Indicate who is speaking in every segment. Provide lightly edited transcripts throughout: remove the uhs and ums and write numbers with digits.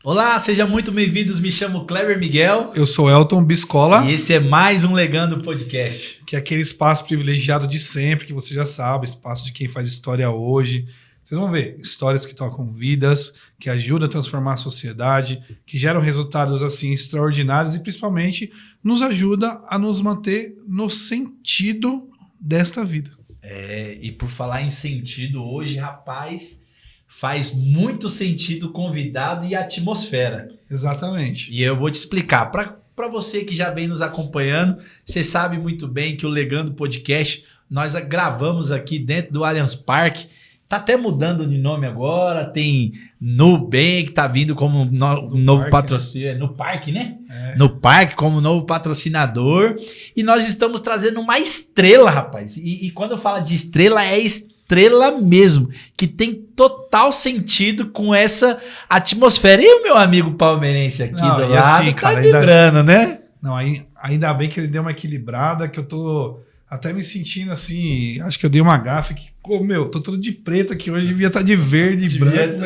Speaker 1: Olá, sejam muito bem-vindos. Me chamo Kleber Miguel.
Speaker 2: Eu sou Elton Biscola.
Speaker 1: E esse é mais um Legando Podcast.
Speaker 2: Que é aquele espaço privilegiado de sempre, que você já sabe, espaço de quem faz história hoje. Vocês vão ver histórias que tocam vidas, que ajudam a transformar a sociedade, que geram resultados assim extraordinários e principalmente nos ajuda a nos manter no sentido desta vida.
Speaker 1: E por falar em sentido, hoje, rapaz, faz muito sentido o convidado e a atmosfera.
Speaker 2: Exatamente.
Speaker 1: E eu vou te explicar. Para você que já vem nos acompanhando, você sabe muito bem que o Legando Podcast, nós gravamos aqui dentro do Allianz Parque. Tá até mudando de nome agora, tem Nubank, tá vindo como novo patrocinador, né? No Parque, né? No Parque, como novo patrocinador. E nós estamos trazendo uma estrela, rapaz. E quando eu falo de estrela, é estrela mesmo, que tem total sentido com essa atmosfera. E o meu amigo palmeirense aqui do lado assim, cara, tá vibrando, né?
Speaker 2: Não, ainda bem que ele deu uma equilibrada, que eu tô até me sentindo assim, acho que eu dei uma gafe que, tô todo de preto aqui hoje, devia estar de verde e branco.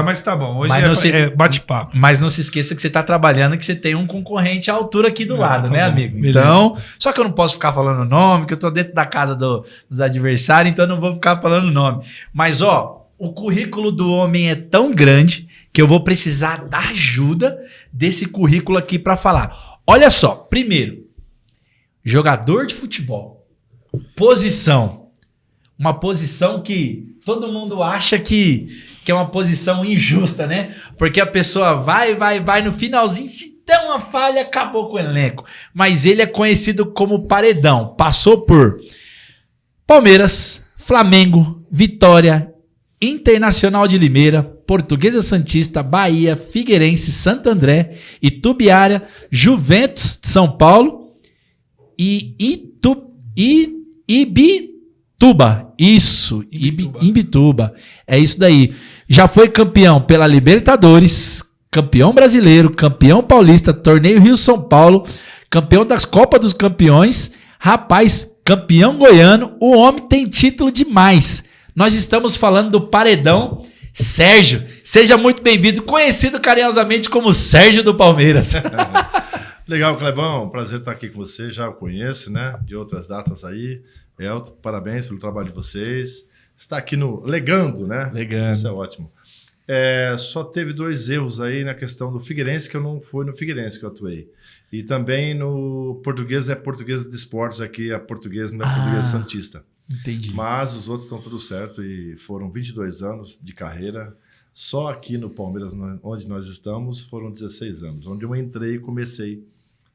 Speaker 2: Mas tá bom, hoje é bate-papo.
Speaker 1: Mas não se esqueça que você tá trabalhando, que você tem um concorrente à altura aqui do lado, né, amigo?
Speaker 2: Beleza.
Speaker 1: Então, só que eu não posso ficar falando o nome, que eu tô dentro da casa dos adversários, então eu não vou ficar falando o nome. Mas, o currículo do homem é tão grande que eu vou precisar da ajuda desse currículo aqui para falar. Olha só, primeiro, jogador de futebol. Posição. Uma posição que todo mundo acha que é uma posição injusta, né? Porque a pessoa vai, no finalzinho, se der uma falha, acabou com o elenco. Mas ele é conhecido como paredão. Passou por Palmeiras, Flamengo, Vitória, Internacional de Limeira, Portuguesa Santista, Bahia, Figueirense, Santo André, Itubiara, Juventus de São Paulo e Ibituba. Isso, Ibituba. É isso daí. Já foi campeão pela Libertadores, campeão brasileiro, campeão paulista, torneio Rio-São Paulo, campeão das Copas dos Campeões. Rapaz, campeão goiano. O homem tem título demais. Nós estamos falando do paredão Sérgio. Seja muito bem-vindo, conhecido carinhosamente como Sérgio do Palmeiras.
Speaker 3: Legal, Clebão, prazer estar aqui com você, já o conheço, né, de outras datas aí. Elton, parabéns pelo trabalho de vocês. Está aqui no Legando, né?
Speaker 1: Legando.
Speaker 3: Isso é ótimo. Só teve 2 erros aí na questão do Figueirense, que eu não fui no Figueirense que eu atuei. E também no Portuguesa de Esportes, aqui a Portuguesa não é Portuguesa Santista.
Speaker 1: Entendi.
Speaker 3: Mas os outros estão tudo certo e foram 22 anos de carreira. Só aqui no Palmeiras, onde nós estamos, foram 16 anos. Onde eu entrei e comecei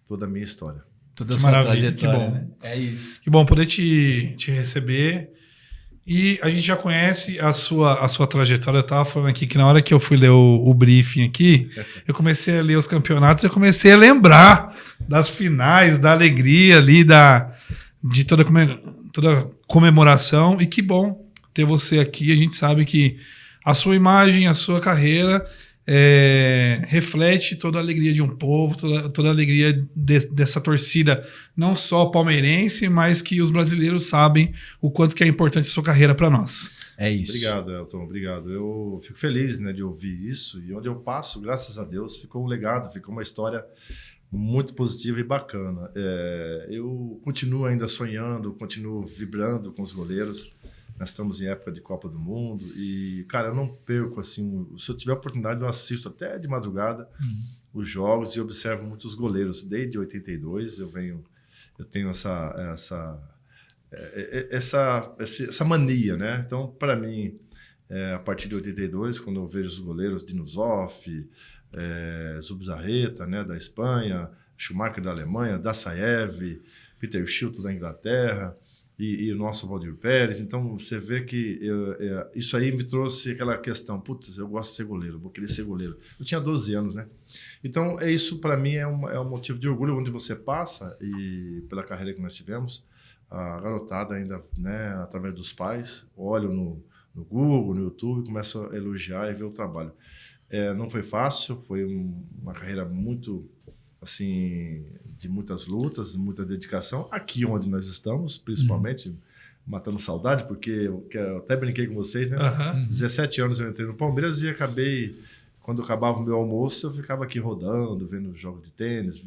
Speaker 3: toda a minha história.
Speaker 1: Toda a sua trajetória,
Speaker 2: que bom.
Speaker 1: né? É isso.
Speaker 2: Que bom poder te receber. E a gente já conhece a sua trajetória. Eu estava falando aqui que na hora que eu fui ler o briefing aqui, eu comecei a ler os campeonatos e eu comecei a lembrar das finais, da alegria ali, de toda comemoração. E que bom ter você aqui. A gente sabe que a sua imagem, a sua carreira reflete toda a alegria de um povo, toda a alegria dessa torcida, não só palmeirense, mas que os brasileiros sabem o quanto que é importante a sua carreira para nós.
Speaker 1: É isso.
Speaker 3: Obrigado, Elton, obrigado. Eu fico feliz, né, de ouvir isso, e onde eu passo, graças a Deus, ficou um legado, ficou uma história muito positiva e bacana. Eu continuo ainda sonhando, continuo vibrando com os goleiros. Nós estamos em época de Copa do Mundo e, cara, eu não perco, assim, se eu tiver oportunidade, eu assisto até de madrugada os jogos e observo muitos goleiros. Desde 82 eu tenho essa mania, né? Então, para mim, a partir de 82, quando eu vejo os goleiros Dino Zoff, Zubizarreta, né, da Espanha, Schumacher da Alemanha, Dassaev, Peter Shilton da Inglaterra, e o nosso Valdir Pérez. Então, você vê que isso aí me trouxe aquela questão, putz, eu gosto de ser goleiro, vou querer ser goleiro. Eu tinha 12 anos, né? Então, isso para mim é um motivo de orgulho onde você passa e pela carreira que nós tivemos, a garotada ainda, né, através dos pais, olham no Google, no YouTube, começam a elogiar e ver o trabalho. Não foi fácil, foi uma carreira muito, assim, de muitas lutas, de muita dedicação. Aqui onde nós estamos, principalmente, matando saudade, porque eu até brinquei com vocês, né? 17 anos eu entrei no Palmeiras e acabei quando acabava o meu almoço, eu ficava aqui rodando, vendo jogo de tênis.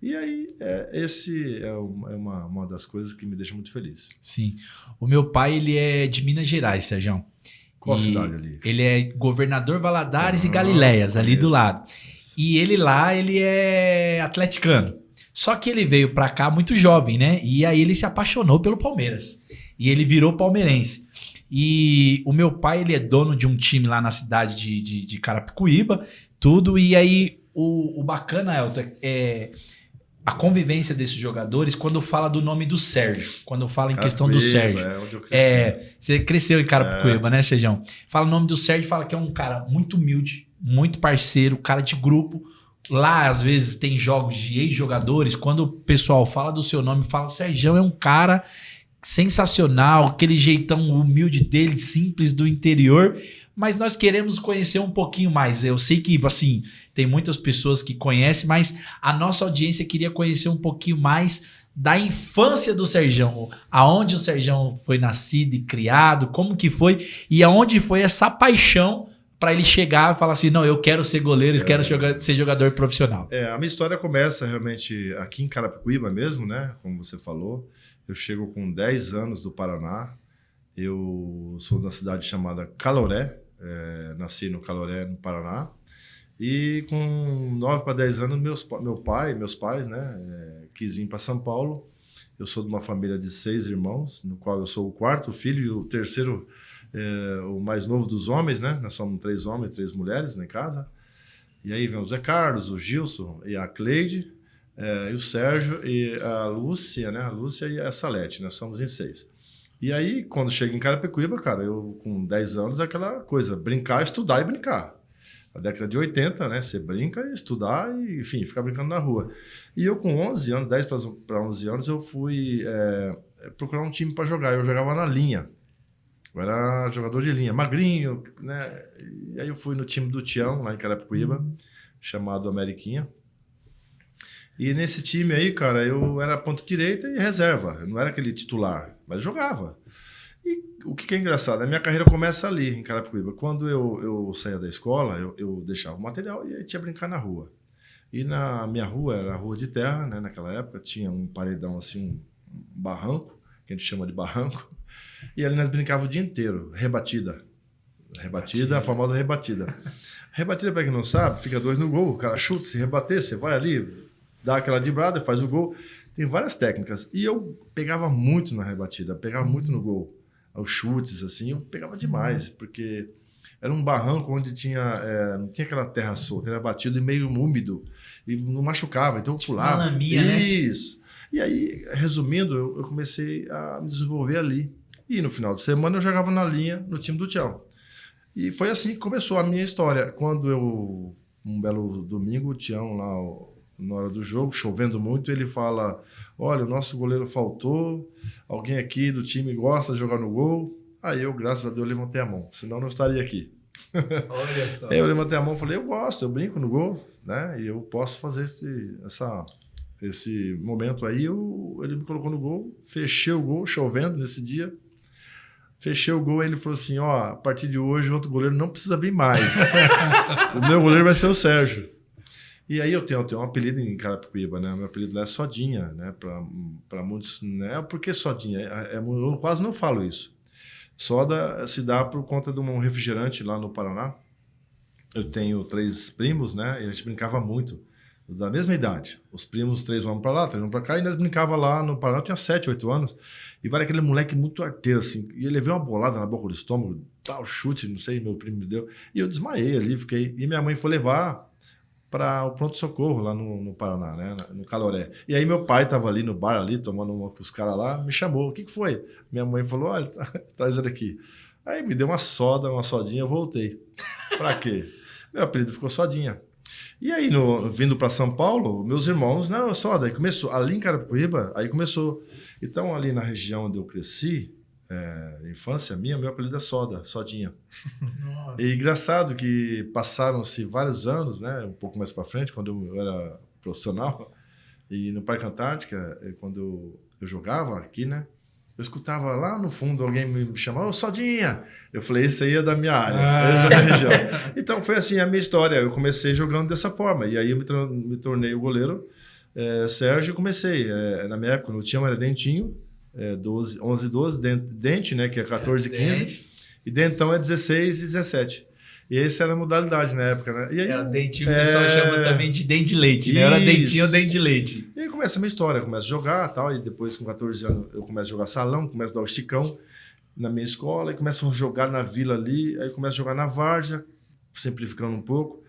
Speaker 3: E aí, esse é uma das coisas que me deixa muito feliz.
Speaker 1: Sim. O meu pai, ele é de Minas Gerais, Sérgio.
Speaker 3: Qual cidade ali?
Speaker 1: Ele é governador Valadares e Galileias, ali do lado. E ele lá, ele é atleticano. Só que ele veio pra cá muito jovem, né? E aí ele se apaixonou pelo Palmeiras. E ele virou palmeirense. E o meu pai, ele é dono de um time lá na cidade de Carapicuíba, tudo. E aí, o bacana, Elton, é a convivência desses jogadores quando fala do nome do Sérgio. Quando fala em questão do Sérgio.
Speaker 3: É onde eu cresci.
Speaker 1: Você cresceu em Carapicuíba, né, Sérgio? Fala o nome do Sérgio, fala que é um cara muito humilde, muito parceiro, cara de grupo. Lá, às vezes, tem jogos de ex-jogadores. Quando o pessoal fala do seu nome, fala o Sérgio é um cara sensacional, aquele jeitão humilde dele, simples, do interior. Mas nós queremos conhecer um pouquinho mais. Eu sei que, assim, tem muitas pessoas que conhecem, mas a nossa audiência queria conhecer um pouquinho mais da infância do Sérgio. Aonde o Sérgio foi nascido e criado, como que foi e aonde foi essa paixão para ele chegar e falar assim, não, eu quero ser goleiro, quero ser jogador profissional.
Speaker 3: A minha história começa realmente aqui em Carapicuíba mesmo, né? Como você falou. Eu chego com 10 anos do Paraná. Eu sou da cidade chamada Caloré. Nasci no Caloré, no Paraná. E com 9 para 10 anos, meus pais, né, quis vir para São Paulo. Eu sou de uma família de 6 irmãos, no qual eu sou o quarto filho e o terceiro, o mais novo dos homens, né? Nós somos 3 homens e 3 mulheres em casa. E aí vem o Zé Carlos, o Gilson e a Cleide, e o Sérgio e a Lúcia, né? A Lúcia e a Salete, nós somos em 6. E aí, quando chego em Carapicuíba, cara, eu com 10 anos, aquela coisa, brincar, estudar e brincar. Na década de 80, né? Você brinca, estudar e, enfim, ficar brincando na rua. E eu com 11 anos, 10 para 11 anos, eu fui procurar um time para jogar. Eu jogava na linha. Eu era jogador de linha, magrinho, né? E aí eu fui no time do Tião, lá em Carapicuíba, chamado Ameriquinha. E nesse time aí, cara, eu era ponta direita e reserva. Eu não era aquele titular, mas jogava. E o que é engraçado, a minha carreira começa ali, em Carapicuíba. Quando eu saía da escola, eu deixava o material e aí tinha brincar na rua. E na minha rua, era a rua de terra, né? Naquela época, tinha um paredão assim, um barranco, que a gente chama de barranco. E ali nós brincávamos o dia inteiro, rebatida. Rebatida, a famosa rebatida. Rebatida, para quem não sabe, fica 2 no gol, o cara chuta, se rebater, você vai ali, dá aquela driblada, faz o gol. Tem várias técnicas. E eu pegava muito na rebatida, pegava muito no gol. Os chutes, assim, eu pegava demais, porque era um barranco onde não tinha aquela terra solta, era batido e meio úmido, e não machucava, então eu pulava.
Speaker 1: Uma laminha,
Speaker 3: isso. Né? E aí, resumindo, eu comecei a me desenvolver ali. E no final de semana eu jogava na linha no time do Tião. E foi assim que começou a minha história. Quando um belo domingo, o Tião lá, na hora do jogo, chovendo muito, ele fala, olha, o nosso goleiro faltou, alguém aqui do time gosta de jogar no gol. Aí eu, graças a Deus, levantei a mão, senão eu não estaria aqui.
Speaker 2: Olha só.
Speaker 3: Aí eu levantei a mão e falei, eu gosto, eu brinco no gol, né? E eu posso fazer esse momento aí. Ele me colocou no gol, fechei o gol, chovendo nesse dia. Fechei o gol, aí ele falou assim, a partir de hoje o outro goleiro não precisa vir mais. O meu goleiro vai ser o Sérgio. E aí eu tenho um apelido em Carapicuíba, né? Meu apelido lá é Sodinha, né? Para muitos, né? Por que Sodinha? Eu quase não falo isso. Soda se dá por conta de um refrigerante lá no Paraná. Eu tenho 3 primos, né? E a gente brincava muito, da mesma idade. Os primos, 3 vão para lá, 3 vão para cá, e nós brincava lá no Paraná. Eu tinha 7, 8 anos. E vai aquele moleque muito arteiro, assim. E ele levou uma bolada na boca do estômago, tal chute, não sei, meu primo me deu. E eu desmaiei ali, fiquei. E minha mãe foi levar para o pronto-socorro lá no Paraná, né? No Caloré. E aí meu pai estava ali no bar, ali, tomando uma com os caras lá, me chamou. O que foi? Minha mãe falou, olha, traz ele aqui. Aí me deu uma sodinha, eu voltei. Para quê? Meu apelido ficou Sodinha. E aí, vindo para São Paulo, meus irmãos, não, Soda, aí começou, ali em Carapicuíba, aí começou. Então, ali na região onde eu cresci, infância minha, meu apelido é Sodinha.
Speaker 2: Nossa.
Speaker 3: E engraçado que passaram-se vários anos, né, um pouco mais para frente, quando eu era profissional, e no Parque Antártica, quando eu jogava aqui, né, Eu escutava lá no fundo alguém me chamar, ô Sodinha! Eu falei, esse aí é da minha área, esse é da minha região. Então foi assim a minha história. Eu comecei jogando dessa forma. E aí eu me tornei o goleiro Sérgio e comecei. Na minha época, no time era Dentinho, 11 e 12, Dente, né, que é 14 e 15. E Dentão é 16 e 17. E essa era a modalidade na época, né? E aí,
Speaker 1: o dentinho, o pessoal chama também de dente de leite, né? Era dentinho ou dente de leite.
Speaker 3: E aí começa a minha história, eu começo a jogar e tal, e depois com 14 anos eu começo a jogar salão, começo a dar o esticão na minha escola, e começo a jogar na vila ali, aí começo a jogar na várzea, simplificando um pouco.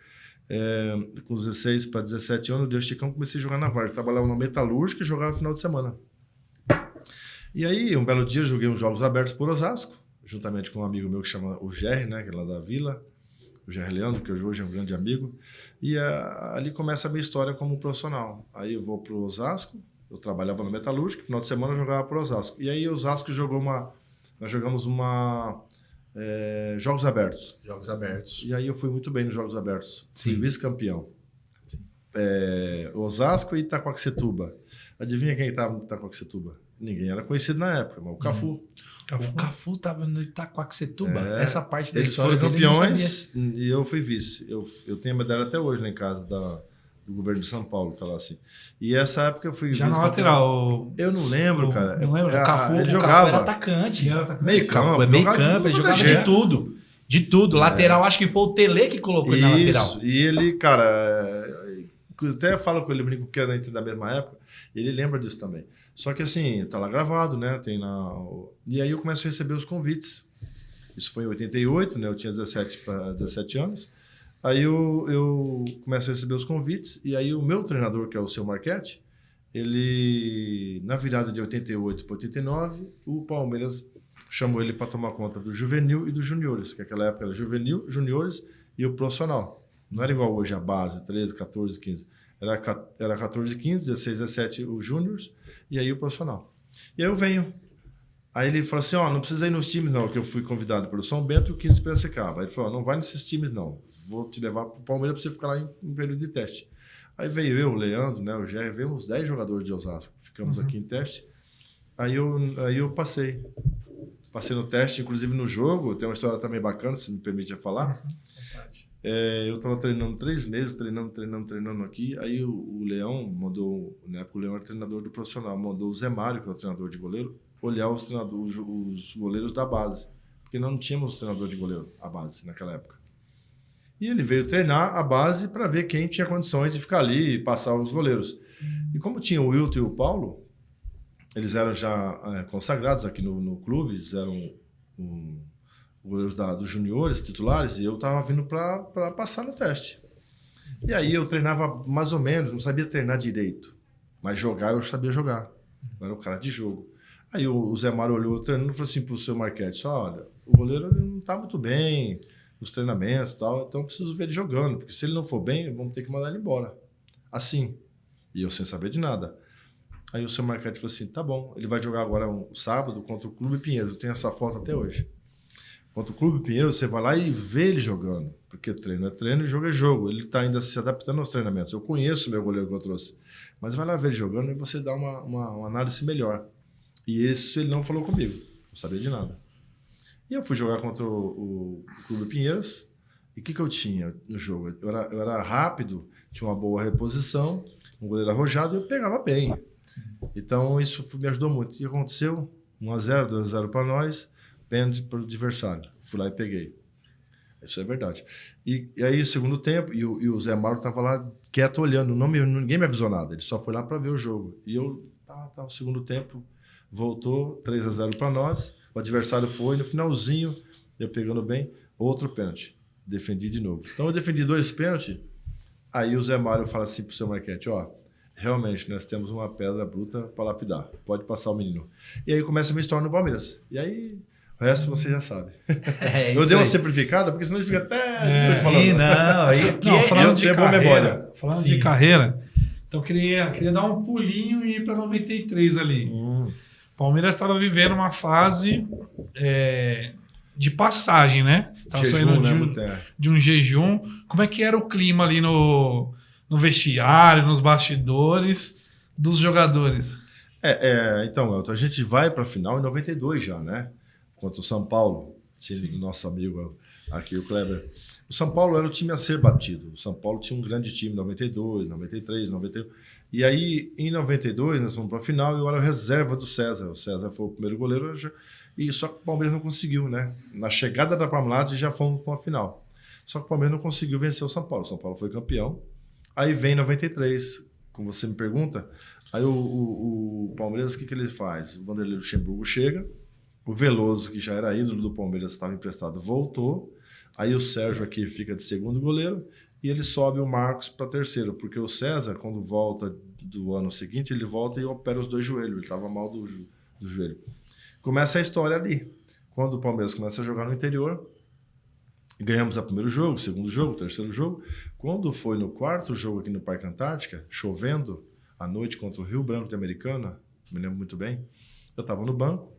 Speaker 3: Com 16 para 17 anos, eu dei o esticão, comecei a jogar na várzea. Trabalhava na metalúrgica e jogava no final de semana. E aí, um belo dia, eu joguei uns jogos abertos por Osasco, juntamente com um amigo meu que chama o Gerry, né, que é lá da vila. O Gerry Leandro, que hoje é um grande amigo, e ali começa a minha história como profissional. Aí eu vou para o Osasco, eu trabalhava na metalúrgica, final de semana eu jogava para o Osasco. E aí o Osasco nós jogamos Jogos Abertos.
Speaker 1: Jogos Abertos.
Speaker 3: E aí eu fui muito bem nos Jogos Abertos.
Speaker 1: Sim.
Speaker 3: Fui vice-campeão. Osasco e Itaquaquecetuba. Adivinha quem estava no Itaquaquecetuba? Ninguém era conhecido na época, mas o Cafu.
Speaker 1: O Cafu estava no Itaquaquecetuba. Essa parte da
Speaker 3: eles
Speaker 1: história
Speaker 3: foram
Speaker 1: dele eu não
Speaker 3: campeões e eu fui vice. Eu tenho a medalha até hoje lá em casa do governo de São Paulo, tá lá assim. E essa época eu fui
Speaker 2: Já
Speaker 3: vice.
Speaker 2: na lateral.
Speaker 3: Eu não lembro, cara.
Speaker 1: Não lembro. O Cafu,
Speaker 3: ele
Speaker 1: o
Speaker 3: jogava.
Speaker 1: Cafu era atacante.
Speaker 3: Meio campo.
Speaker 1: Foi meio campo, ele jogava de tudo. De tudo. Lateral, acho que foi o Tele que colocou ele na lateral.
Speaker 3: E ele, cara, eu até falo com ele, brinco que era da mesma época, ele lembra disso também. Só que assim, tá lá gravado, né? E aí eu começo a receber os convites. Isso foi em 88, né? Eu tinha 17 anos. Aí eu começo a receber os convites, e aí o meu treinador, que é o seu Marchetti, ele, na virada de 88 para 89, o Palmeiras chamou ele para tomar conta do juvenil e dos juniores, que naquela época era juvenil, juniores e o profissional. Não era igual hoje a base, 13, 14, 15. Era 14, 15, 16, 17 os júniores e aí o profissional. E aí eu venho. Aí ele falou assim, não precisa ir nos times não, que eu fui convidado pelo São Bento e o 15 Piracicaba. Aí ele falou, não vai nesses times não, vou te levar para o Palmeiras para você ficar lá em período de teste. Aí veio eu, o Leandro, né, o Gerry, veio uns 10 jogadores de Osasco, ficamos aqui em teste. Aí eu passei no teste, inclusive no jogo, tem uma história também bacana, se me permite falar. Eu estava treinando 3 meses, treinando aqui. Aí o Leão mandou, na época o Leão era treinador do profissional, mandou o Zé Mário, que é o treinador de goleiro, olhar os goleiros da base. Porque nós não tínhamos treinador de goleiro, a base, naquela época. E ele veio treinar a base para ver quem tinha condições de ficar ali e passar os goleiros. E como tinha o Wilton e o Paulo, eles eram já consagrados aqui no clube, eles eram goleiros dos juniores, titulares, e eu estava vindo para passar no teste. E aí eu treinava mais ou menos, não sabia treinar direito, mas jogar eu sabia jogar. Eu era o cara de jogo. Aí o Zé Mário olhou treinando e falou assim para o seu Marchetti, olha, o goleiro não está muito bem nos treinamentos e tal, então eu preciso ver ele jogando, porque se ele não for bem, vamos ter que mandar ele embora. Assim. E eu sem saber de nada. Aí o seu Marchetti falou assim, tá bom, ele vai jogar agora um sábado contra o Clube Pinheiros, eu tenho essa foto até hoje. Contra o Clube Pinheiros, você vai lá e vê ele jogando, porque treino é treino e jogo é jogo, ele está ainda se adaptando aos treinamentos. Eu conheço o meu goleiro que eu trouxe, mas vai lá ver ele jogando e você dá uma análise melhor. E isso ele não falou comigo, não sabia de nada. E eu fui jogar contra o Clube Pinheiros, e o que eu tinha no jogo? Eu era rápido, tinha uma boa reposição, um goleiro arrojado e eu pegava bem. Então isso me ajudou muito. O que aconteceu? 1-0, 2-0 para nós, pênalti para o adversário. Fui lá e peguei. Isso é verdade. E aí o segundo tempo, e o Zé Mário estava lá quieto olhando, ninguém me avisou nada, ele só foi lá para ver o jogo. E eu, o segundo tempo, voltou, 3-0 para nós, o adversário foi, no finalzinho, eu pegando bem, outro pênalti. Defendi de novo. Então eu defendi 2 pênaltis, aí o Zé Mário fala assim pro seu Marchetti, realmente, nós temos uma pedra bruta para lapidar. Pode passar o menino. E aí começa a minha história no Palmeiras. E aí, o resto você já sabe. Eu dei uma simplificada, porque senão ele fica até...
Speaker 1: Sim, não.
Speaker 2: Falando de carreira,
Speaker 3: memória.
Speaker 2: Falando de carreira, então queria dar um pulinho e ir para 93 ali. O Palmeiras estava vivendo uma fase de passagem, né? Estava saindo de um jejum. Como é que era o clima ali no vestiário, nos bastidores dos jogadores?
Speaker 3: Então, Elton, a gente vai para a final em 92 já, né? Contra o São Paulo, time do nosso amigo aqui, o Kleber. O São Paulo era o time a ser batido. O São Paulo tinha um grande time em 92, 93, 91. E aí, em 92, nós fomos para a final e eu era reserva do César. O César foi o primeiro goleiro, e só que o Palmeiras não conseguiu, né? Na chegada da Parmalat já fomos para a final. Só que o Palmeiras não conseguiu vencer o São Paulo. O São Paulo foi campeão. Aí vem 93, como você me pergunta. Aí o Palmeiras, o que ele faz? O Vanderlei Luxemburgo chega, o Veloso, que já era ídolo do Palmeiras, estava emprestado, voltou. Aí o Sérgio aqui fica de segundo goleiro e ele sobe o Marcos para terceiro, porque o César, quando volta do ano seguinte, ele volta e opera os dois joelhos. Ele estava mal do joelho. Começa a história ali. Quando o Palmeiras começa a jogar no interior, ganhamos o primeiro jogo, segundo jogo, terceiro jogo. Quando foi no quarto jogo aqui no Parque Antártica, chovendo, à noite contra o Rio Branco de Americana, me lembro muito bem, eu estava no banco,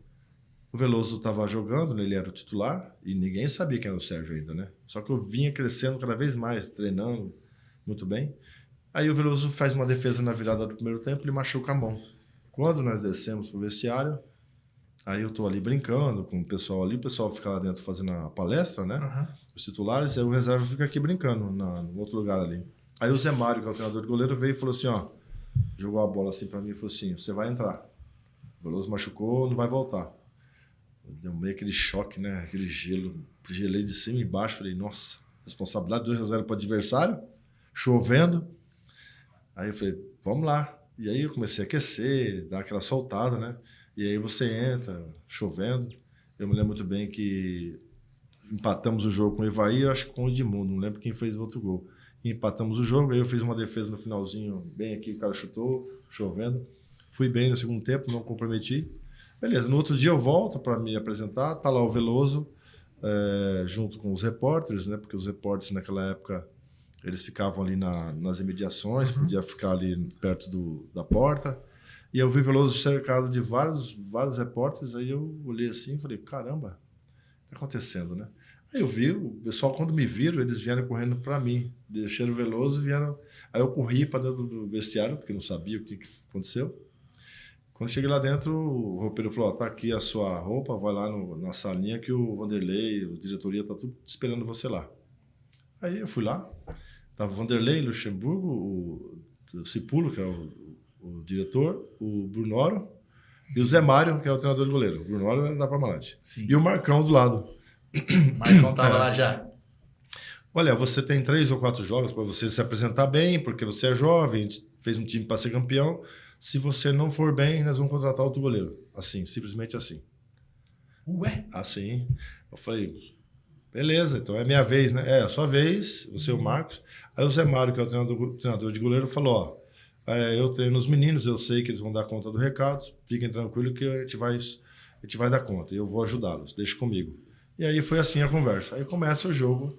Speaker 3: o Veloso estava jogando, ele era o titular, e ninguém sabia quem era o Sérgio ainda, né? Só que eu vinha crescendo cada vez mais, treinando muito bem. Aí o Veloso faz uma defesa na virada do primeiro tempo, ele machuca a mão. Quando nós descemos para o vestiário, aí eu estou ali brincando com o pessoal ali, o pessoal fica lá dentro fazendo a palestra, né? Uhum. Os titulares, aí o reserva fica aqui brincando no outro lugar ali. Aí o Zé Mário, que é o treinador de goleiro, veio e falou assim, ó, jogou a bola assim para mim e falou assim, você vai entrar. O Veloso machucou, não vai voltar. Deu meio aquele choque, né? Aquele gelo. Gelei de cima e embaixo. Falei, nossa, responsabilidade 2-0 para o adversário, chovendo. Aí eu falei, vamos lá. E aí eu comecei a aquecer, dar aquela soltada, né? E aí você entra, chovendo. Eu me lembro muito bem que empatamos o jogo com o Evair, acho que com o Edmundo, não lembro quem fez o outro gol. E empatamos o jogo, aí eu fiz uma defesa no finalzinho, bem aqui, o cara chutou, chovendo. Fui bem no segundo tempo, não comprometi. Beleza, no outro dia eu volto para me apresentar, tá lá o Veloso, junto com os repórteres, né? Porque os repórteres naquela época, eles ficavam ali nas imediações, podia ficar ali perto da porta. E eu vi o Veloso cercado de vários repórteres, aí eu olhei assim e falei, caramba, o que tá acontecendo, né? Aí eu vi, o pessoal, quando me viram, eles vieram correndo para mim, deixaram o Veloso e vieram... Aí eu corri para dentro do vestiário, porque não sabia o que aconteceu. Quando cheguei lá dentro, o roupeiro falou, tá aqui a sua roupa, vai lá na salinha que o Vanderlei, a diretoria, tá tudo esperando você lá. Aí eu fui lá, tava o Vanderlei, Luxemburgo, o Cipulo, que é o diretor, o Brunoro e o Zé Mário, que é o treinador de goleiro. O Brunoro era da Parmalat. E o Marcão do lado.
Speaker 1: O Marcão tava lá já.
Speaker 3: Olha, você tem 3 ou 4 jogos para você se apresentar bem, porque você é jovem, fez um time para ser campeão. Se você não for bem, nós vamos contratar outro goleiro. Assim, simplesmente assim.
Speaker 1: Ué?
Speaker 3: Assim. Eu falei, beleza, então é minha vez, né? É a sua vez, você e o Marcos. Aí o Zé Mário, que é o treinador de goleiro, falou, ó, eu treino os meninos, eu sei que eles vão dar conta do recado, fiquem tranquilos que a gente vai dar conta, e eu vou ajudá-los, deixa comigo. E aí foi assim a conversa. Aí começa o jogo,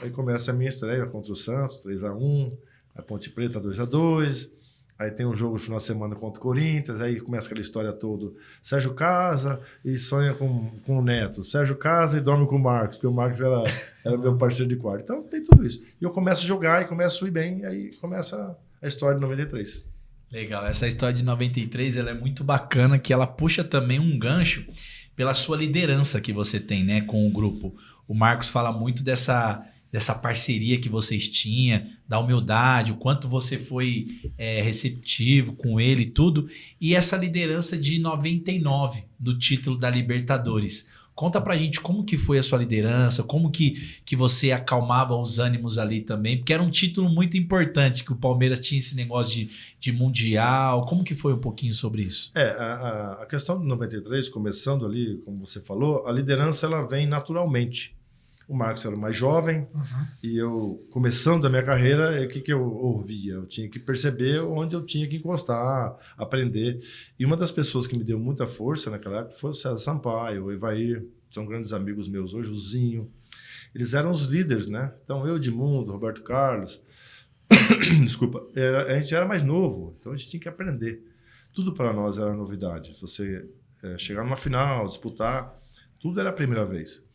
Speaker 3: aí começa a minha estreia contra o Santos, 3-1, a Ponte Preta 2-2, aí tem um jogo no final de semana contra o Corinthians, aí começa aquela história toda. Sérgio casa e sonha com o Neto. Sérgio casa e dorme com o Marcos, porque o Marcos era meu parceiro de quarto. Então tem tudo isso. E eu começo a jogar e começo a ir bem, e aí começa a história de 93.
Speaker 1: Legal, essa história de 93 ela é muito bacana, que ela puxa também um gancho pela sua liderança que você tem, né, com o grupo. O Marcos fala muito dessa parceria que vocês tinham, da humildade, o quanto você foi receptivo com ele e tudo, e essa liderança de 99 do título da Libertadores. Conta pra gente como que foi a sua liderança, como que você acalmava os ânimos ali também, porque era um título muito importante, que o Palmeiras tinha esse negócio de mundial. Como que foi um pouquinho sobre isso?
Speaker 3: A questão do 93, começando ali, como você falou, a liderança ela vem naturalmente. O Marcos era mais jovem, e eu, começando a minha carreira, o que eu ouvia? Eu tinha que perceber onde eu tinha que encostar, aprender. E uma das pessoas que me deu muita força naquela época foi o César Sampaio, o Evair, são grandes amigos meus hoje, o Zinho. Eles eram os líderes, né? Então, eu, Edmundo, Roberto Carlos, desculpa, a gente era mais novo, então a gente tinha que aprender. Tudo para nós era novidade. Você chegar numa final, disputar, tudo era a primeira vez.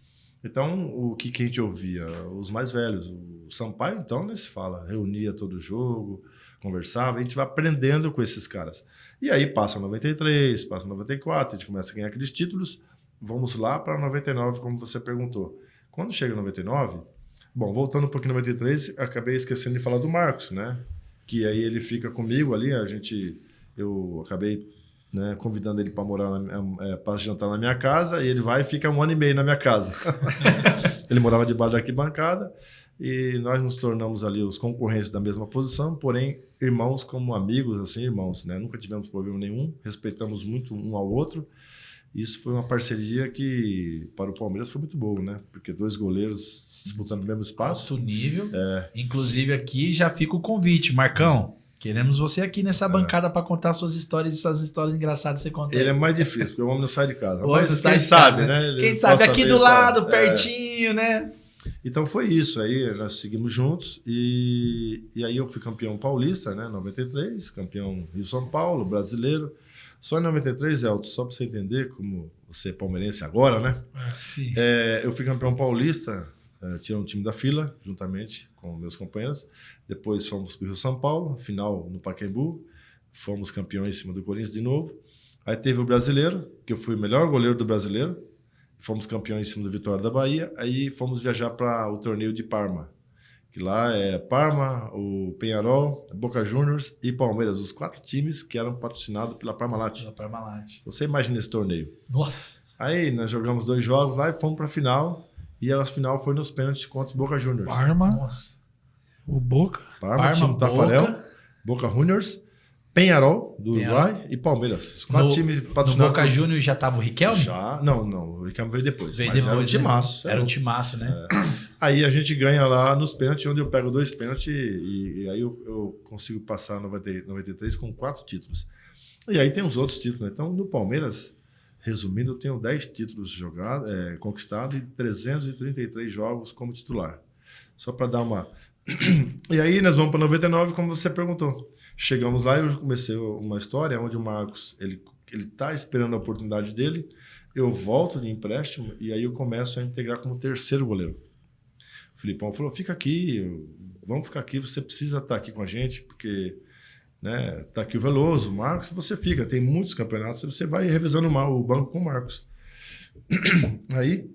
Speaker 3: Então, o que a gente ouvia? Os mais velhos. O Sampaio, então, nem se fala. Reunia todo jogo, conversava, a gente vai aprendendo com esses caras. E aí passa 93, passa 94, a gente começa a ganhar aqueles títulos, vamos lá para 99, como você perguntou. Quando chega 99, bom, voltando um pouquinho em 93, acabei esquecendo de falar do Marcos, né? Que aí ele fica comigo ali, eu acabei, né, convidando ele para morar, para jantar na minha casa, e ele vai e fica 1 ano e meio na minha casa. Ele morava debaixo da arquibancada, e nós nos tornamos ali os concorrentes da mesma posição, porém irmãos como amigos, assim, irmãos, né? Nunca tivemos problema nenhum, respeitamos muito um ao outro. Isso foi uma parceria que, para o Palmeiras, foi muito boa, né? Porque 2 goleiros disputando o mesmo espaço.
Speaker 1: Alto nível. Inclusive, aqui já fica o convite. Marcão, queremos você aqui nessa bancada para contar suas histórias, essas histórias engraçadas que você conta.
Speaker 3: Ele é mais difícil, porque o homem não sai de casa.
Speaker 1: Mas
Speaker 3: quem sabe, né?
Speaker 1: Quem sabe aqui do lado, pertinho, né?
Speaker 3: Então foi isso. Aí nós seguimos juntos e aí eu fui campeão paulista, né? 93, campeão Rio-São Paulo, brasileiro. Só em 93, Elton, só para você entender como você é palmeirense agora, né?
Speaker 1: Sim.
Speaker 3: Eu fui campeão paulista, tinha um time da fila, juntamente com meus companheiros. Depois fomos para o Rio-São Paulo, final no Pacaembu. Fomos campeões em cima do Corinthians de novo. Aí teve o brasileiro, que eu fui o melhor goleiro do brasileiro. Fomos campeões em cima do Vitória da Bahia. Aí fomos viajar para o torneio de Parma. Que lá é Parma, o Peñarol, Boca Juniors e Palmeiras, os 4 times que eram patrocinados pela Parmalat.
Speaker 1: Pela Parmalat.
Speaker 3: Você imagina esse torneio.
Speaker 1: Nossa!
Speaker 3: Aí nós jogamos 2 jogos lá e fomos para a final. E a final foi nos pênaltis contra o Boca Juniors.
Speaker 2: Parma,
Speaker 1: Nossa.
Speaker 2: o Boca.
Speaker 3: Parma, time do Tafarel, Boca Juniors, Peñarol, do Uruguai e Palmeiras. Os 4 times patrocinados.
Speaker 1: No Boca Juniors já estava o Riquelme?
Speaker 3: Já. Não, o Riquelme veio depois.
Speaker 1: Veio
Speaker 3: mas
Speaker 1: depois,
Speaker 3: era um timaço.
Speaker 1: Era um timaço, né?
Speaker 3: Aí a gente ganha lá nos pênaltis, onde eu pego 2 pênaltis e aí eu consigo passar 93 com 4 títulos. E aí tem os outros títulos, né? Então, no Palmeiras, resumindo, eu tenho 10 títulos conquistados e 333 jogos como titular. Só para dar uma... E aí nós vamos para 99, como você perguntou. Chegamos lá e eu comecei uma história onde o Marcos, ele tá esperando a oportunidade dele, eu volto de empréstimo e aí eu começo a integrar como 3º goleiro. O Filipão falou, fica aqui, vamos ficar aqui, você precisa estar aqui com a gente, porque, né, tá aqui o Veloso, o Marcos, você fica, tem muitos campeonatos, você vai revisando o banco com o Marcos. Aí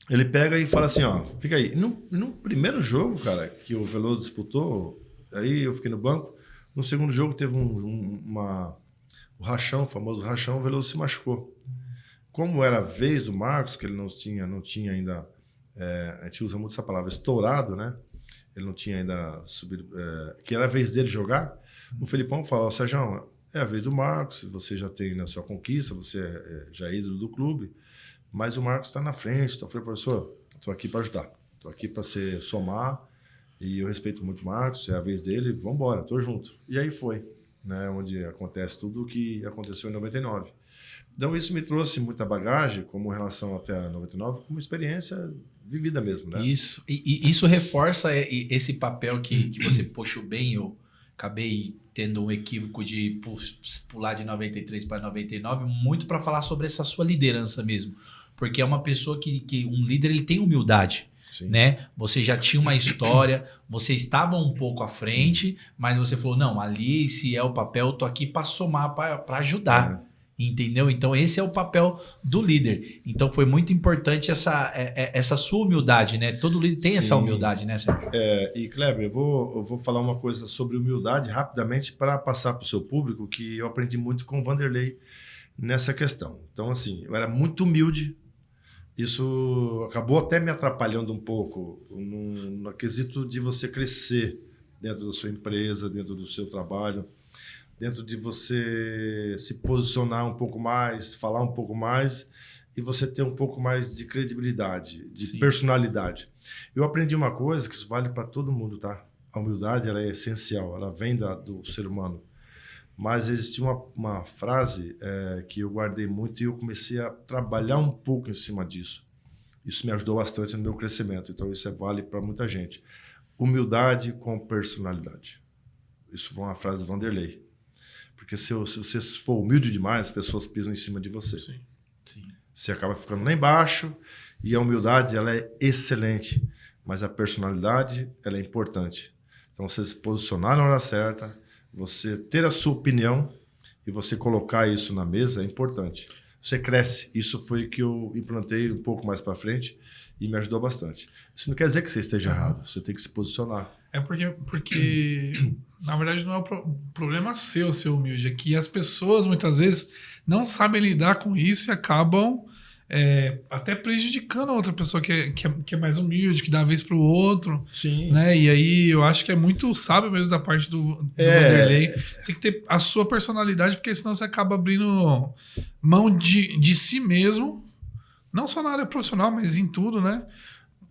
Speaker 3: ele pega e fala assim, ó, fica aí. No primeiro jogo, cara, que o Veloso disputou, aí eu fiquei no banco. No segundo jogo teve o rachão, o famoso rachão, o Veloso se machucou. Como era a vez do Marcos, que ele não tinha ainda, a gente usa muito essa palavra, estourado, né? Ele não tinha ainda subido, que era a vez dele jogar. O Felipão falou, Sérgio, é a vez do Marcos, você já tem na sua conquista, você já é ídolo do clube, mas o Marcos está na frente. Então eu falei, professor, estou aqui para ajudar, estou aqui para somar, e eu respeito muito o Marcos, é a vez dele, vamos embora, estou junto. E aí foi, né, onde acontece tudo o que aconteceu em 99. Então isso me trouxe muita bagagem, como relação até 99, como experiência vivida mesmo, né?
Speaker 1: Isso, e isso reforça esse papel que você puxou bem. Eu acabei tendo um equívoco de pular de 93 para 99, muito para falar sobre essa sua liderança mesmo. Porque é uma pessoa que um líder, ele tem humildade.
Speaker 3: Sim.
Speaker 1: Né? Você já tinha uma história, você estava um pouco à frente, mas você falou, não, ali se é o papel, eu tô aqui para somar, para ajudar. Entendeu? Então esse é o papel do líder. Então foi muito importante essa sua humildade, né? Todo líder tem essa humildade, né, Sérgio?
Speaker 3: E Kleber, eu vou falar uma coisa sobre humildade rapidamente para passar para o seu público, que eu aprendi muito com o Vanderlei nessa questão. Então, assim, eu era muito humilde. Isso acabou até me atrapalhando um pouco no quesito de você crescer dentro da sua empresa, dentro do seu trabalho, dentro de você se posicionar um pouco mais, falar um pouco mais e você ter um pouco mais de credibilidade, de personalidade. Eu aprendi uma coisa que isso vale para todo mundo, tá? A humildade, ela é essencial, ela vem do ser humano. Mas existia uma frase que eu guardei muito e eu comecei a trabalhar um pouco em cima disso. Isso me ajudou bastante no meu crescimento. Então, isso vale para muita gente. Humildade com personalidade. Isso foi uma frase do Vanderlei. Porque se você for humilde demais, as pessoas pisam em cima de você.
Speaker 1: Sim.
Speaker 3: Você acaba ficando lá embaixo e a humildade, ela é excelente. Mas a personalidade, ela é importante. Então, Então, você se posicionar na hora certa, você ter a sua opinião e você colocar isso na mesa é importante. Você cresce. Isso foi que eu implantei um pouco mais para frente e me ajudou bastante. Isso não quer dizer que você esteja errado. Você tem que se posicionar.
Speaker 2: É porque na verdade, não é o problema seu ser humilde. É que as pessoas, muitas vezes, não sabem lidar com isso e acabam até prejudicando a outra pessoa que é mais humilde, que dá a vez para o outro.
Speaker 3: Sim.
Speaker 2: Né? E aí, eu acho que é muito sábio mesmo da parte do Vanderlei. Tem que ter a sua personalidade, porque senão você acaba abrindo mão de si mesmo, não só na área profissional, mas em tudo, né?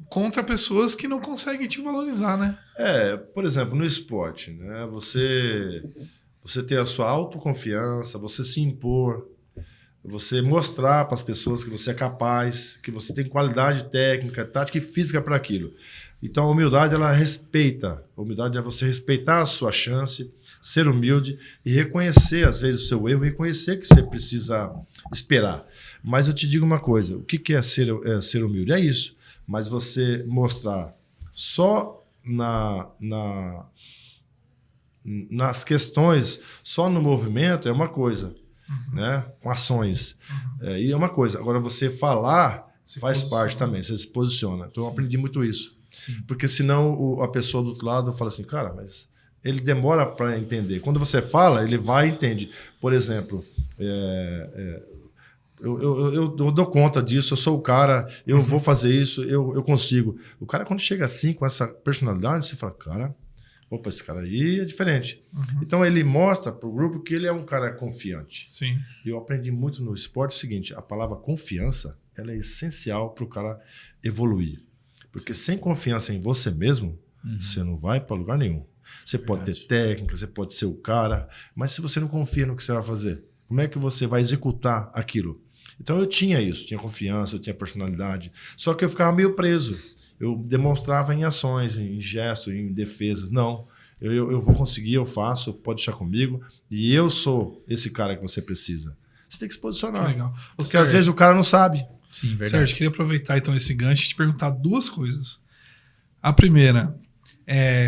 Speaker 2: Contra pessoas que não conseguem te valorizar, né?
Speaker 3: Por exemplo, no esporte, né? Você ter a sua autoconfiança, você se impor, você mostrar para as pessoas que você é capaz, que você tem qualidade técnica, tática e física para aquilo. Então, a humildade, ela respeita. A humildade é você respeitar a sua chance, ser humilde e reconhecer, às vezes, o seu erro, reconhecer que você precisa esperar. Mas eu te digo uma coisa, o que é ser humilde? É isso. Mas você mostrar só nas questões, só no movimento, é uma coisa. Né? Com ações. E é uma coisa. Agora, você falar faz parte também. Você se posiciona. Então, eu aprendi muito isso.
Speaker 2: Sim.
Speaker 3: Porque senão a pessoa do outro lado fala assim, cara, mas ele demora para entender. Quando você fala, ele vai e entende. Por exemplo, eu dou conta disso, eu sou o cara, eu vou fazer isso, eu consigo. O cara, quando chega assim, com essa personalidade, você fala, cara, opa, esse cara aí é diferente. Então, ele mostra para o grupo que ele é um cara confiante.
Speaker 2: Sim.
Speaker 3: E eu aprendi muito no esporte o seguinte, a palavra confiança, ela é essencial para o cara evoluir. Porque sem confiança em você mesmo, você não vai para lugar nenhum. Você pode ter técnica, você pode ser o cara, mas se você não confia no que você vai fazer, como é que você vai executar aquilo? Então, eu tinha isso, tinha confiança, eu tinha personalidade, só que eu ficava meio preso. Eu demonstrava em ações, em gestos, em defesas. Não, eu vou conseguir, eu faço, pode deixar comigo. E eu sou esse cara que você precisa. Você tem que se posicionar.
Speaker 2: Que legal.
Speaker 3: Porque às vezes o cara não sabe.
Speaker 1: Sim, verdade.
Speaker 2: Sérgio, queria aproveitar então esse gancho e te perguntar duas coisas. A primeira,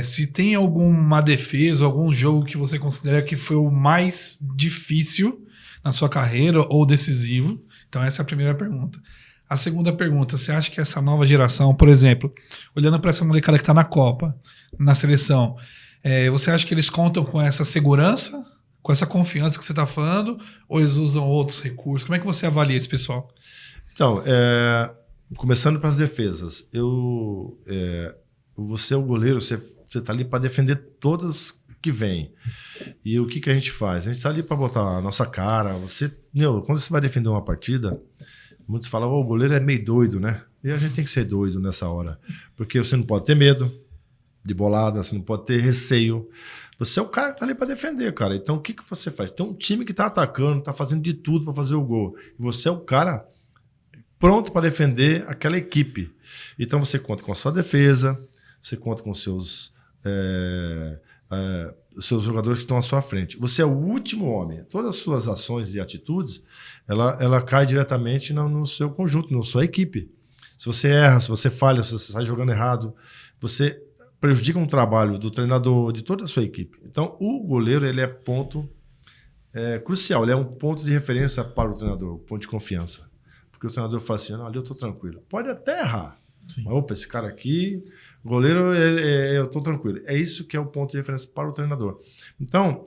Speaker 2: se tem alguma defesa, algum jogo que você considera que foi o mais difícil na sua carreira ou decisivo. Então essa é a primeira pergunta. A segunda pergunta, você acha que essa nova geração, por exemplo, olhando para essa molecada que está na Copa, na seleção, você acha que eles contam com essa segurança, com essa confiança que você está falando, ou eles usam outros recursos? Como é que você avalia esse pessoal?
Speaker 3: Então, começando para as defesas, você é o goleiro, você está ali para defender todas que vêm. E o que a gente faz? A gente está ali para botar a nossa cara. Quando você vai defender uma partida, muitos falam, o goleiro é meio doido, né? E a gente tem que ser doido nessa hora. Porque você não pode ter medo de bolada, você não pode ter receio. Você é o cara que tá ali para defender, cara. Então, o que você faz? Tem um time que tá atacando, tá fazendo de tudo para fazer o gol. E você é o cara pronto para defender aquela equipe. Então, você conta com a sua defesa, você conta com os seus jogadores que estão à sua frente. Você é o último homem. Todas as suas ações e atitudes, ela cai diretamente no seu conjunto, na sua equipe. Se você erra, se você falha, se você sai jogando errado, você prejudica um trabalho do treinador, de toda a sua equipe. Então, o goleiro, ele é ponto crucial, ele é um ponto de referência para o treinador, um ponto de confiança. Porque o treinador fala assim, não, ali eu estou tranquilo. Pode até errar. Sim. Mas, opa, esse cara aqui, goleiro, eu estou tranquilo. É isso que é o ponto de referência para o treinador. Então,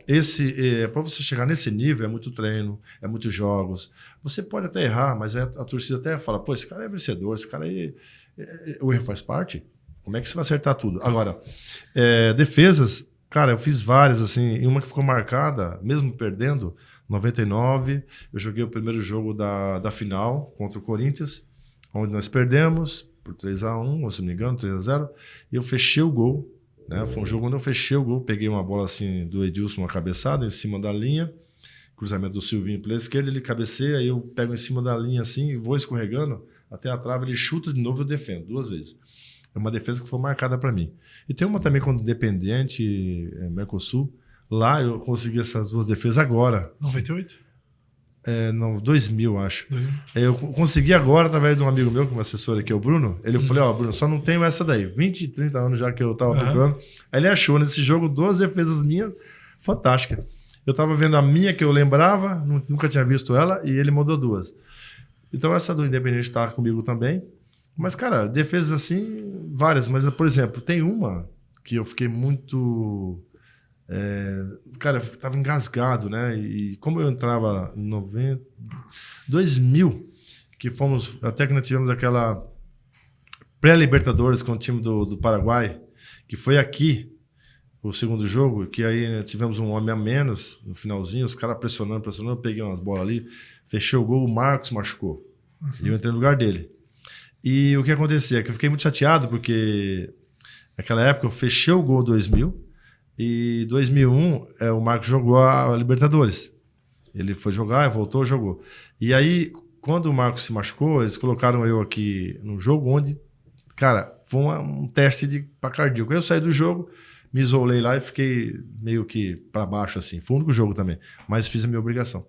Speaker 3: para você chegar nesse nível, é muito treino, é muitos jogos. Você pode até errar, mas a torcida até fala, pô, esse cara é vencedor, esse cara aí... O erro faz parte. Como é que você vai acertar tudo? Agora, defesas, cara, eu fiz várias, assim, e uma que ficou marcada, mesmo perdendo, 99, eu joguei o primeiro jogo da final contra o Corinthians, onde nós perdemos por 3-1, ou se não me engano, 3-0, e eu fechei o gol, né? Foi um jogo onde eu fechei o gol, peguei uma bola assim do Edilson, uma cabeçada em cima da linha, cruzamento do Silvinho pela esquerda, ele cabeceia, aí eu pego em cima da linha assim e vou escorregando até a trave, ele chuta de novo, eu defendo 2 vezes. É uma defesa que foi marcada para mim. E tem uma também contra o Independiente, Mercosul. Lá eu consegui essas 2 defesas agora.
Speaker 2: 98?
Speaker 3: Não, 2000, acho. Eu consegui agora, através de um amigo meu, que é um assessor aqui, o Bruno. Ele falou, Bruno, só não tenho essa daí. 20, 30 anos já que eu tava procurando. Aí ele achou nesse jogo 2 defesas minhas fantásticas. Eu tava vendo a minha que eu lembrava, nunca tinha visto ela, e ele mandou 2. Então essa do Independente tá comigo também. Mas, cara, defesas assim, várias. Mas, por exemplo, tem uma que eu fiquei muito... cara, eu tava engasgado, né? E como eu entrava em 2000, que fomos... Até que nós tivemos aquela pré-Libertadores com o time do Paraguai, que foi aqui, o segundo jogo, que aí, né, tivemos um homem a menos no finalzinho, os caras pressionando, eu peguei umas bolas ali, fechei o gol, o Marcos machucou. E eu entrei no lugar dele. E o que acontecia? Que eu fiquei muito chateado, porque naquela época eu fechei o gol 2000, e 2001 o Marcos jogou a Libertadores. Ele foi jogar, voltou, jogou. E aí, quando o Marcos se machucou, eles colocaram eu aqui num jogo onde, cara, foi um teste para cardíaco. Eu saí do jogo, me isolei lá e fiquei meio que para baixo, assim. Foi o único jogo também, mas fiz a minha obrigação.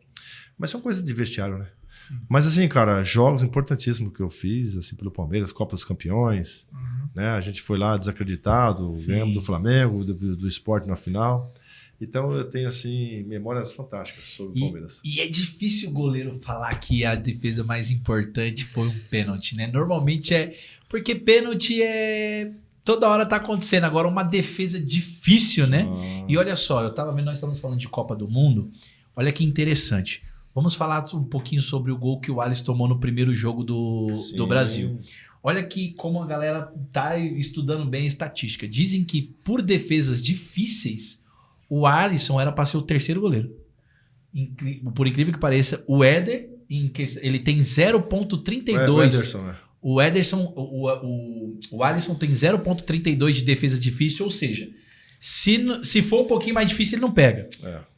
Speaker 3: Mas são coisas de vestiário, né? Sim. Mas assim, cara, jogos importantíssimos que eu fiz, assim, pelo Palmeiras, Copa dos Campeões, né? A gente foi lá desacreditado, ganhamos do Flamengo, do Sport na final. Então eu tenho, assim, memórias fantásticas sobre o Palmeiras.
Speaker 1: E é difícil o goleiro falar que a defesa mais importante foi um pênalti, né? Normalmente porque pênalti toda hora tá acontecendo. Agora, uma defesa difícil, né? E olha só, nós estamos falando de Copa do Mundo. Olha que interessante. Vamos falar um pouquinho sobre o gol que o Alisson tomou no primeiro jogo do Brasil. Olha que como a galera tá estudando bem a estatística. Dizem que por defesas difíceis, o Alisson era para ser o terceiro goleiro. Por incrível que pareça, o Éder, ele tem 0,32.
Speaker 3: O Ederson, né?
Speaker 1: O Ederson, o Alisson tem 0,32 de defesa difícil, ou seja, se for um pouquinho mais difícil, ele não pega.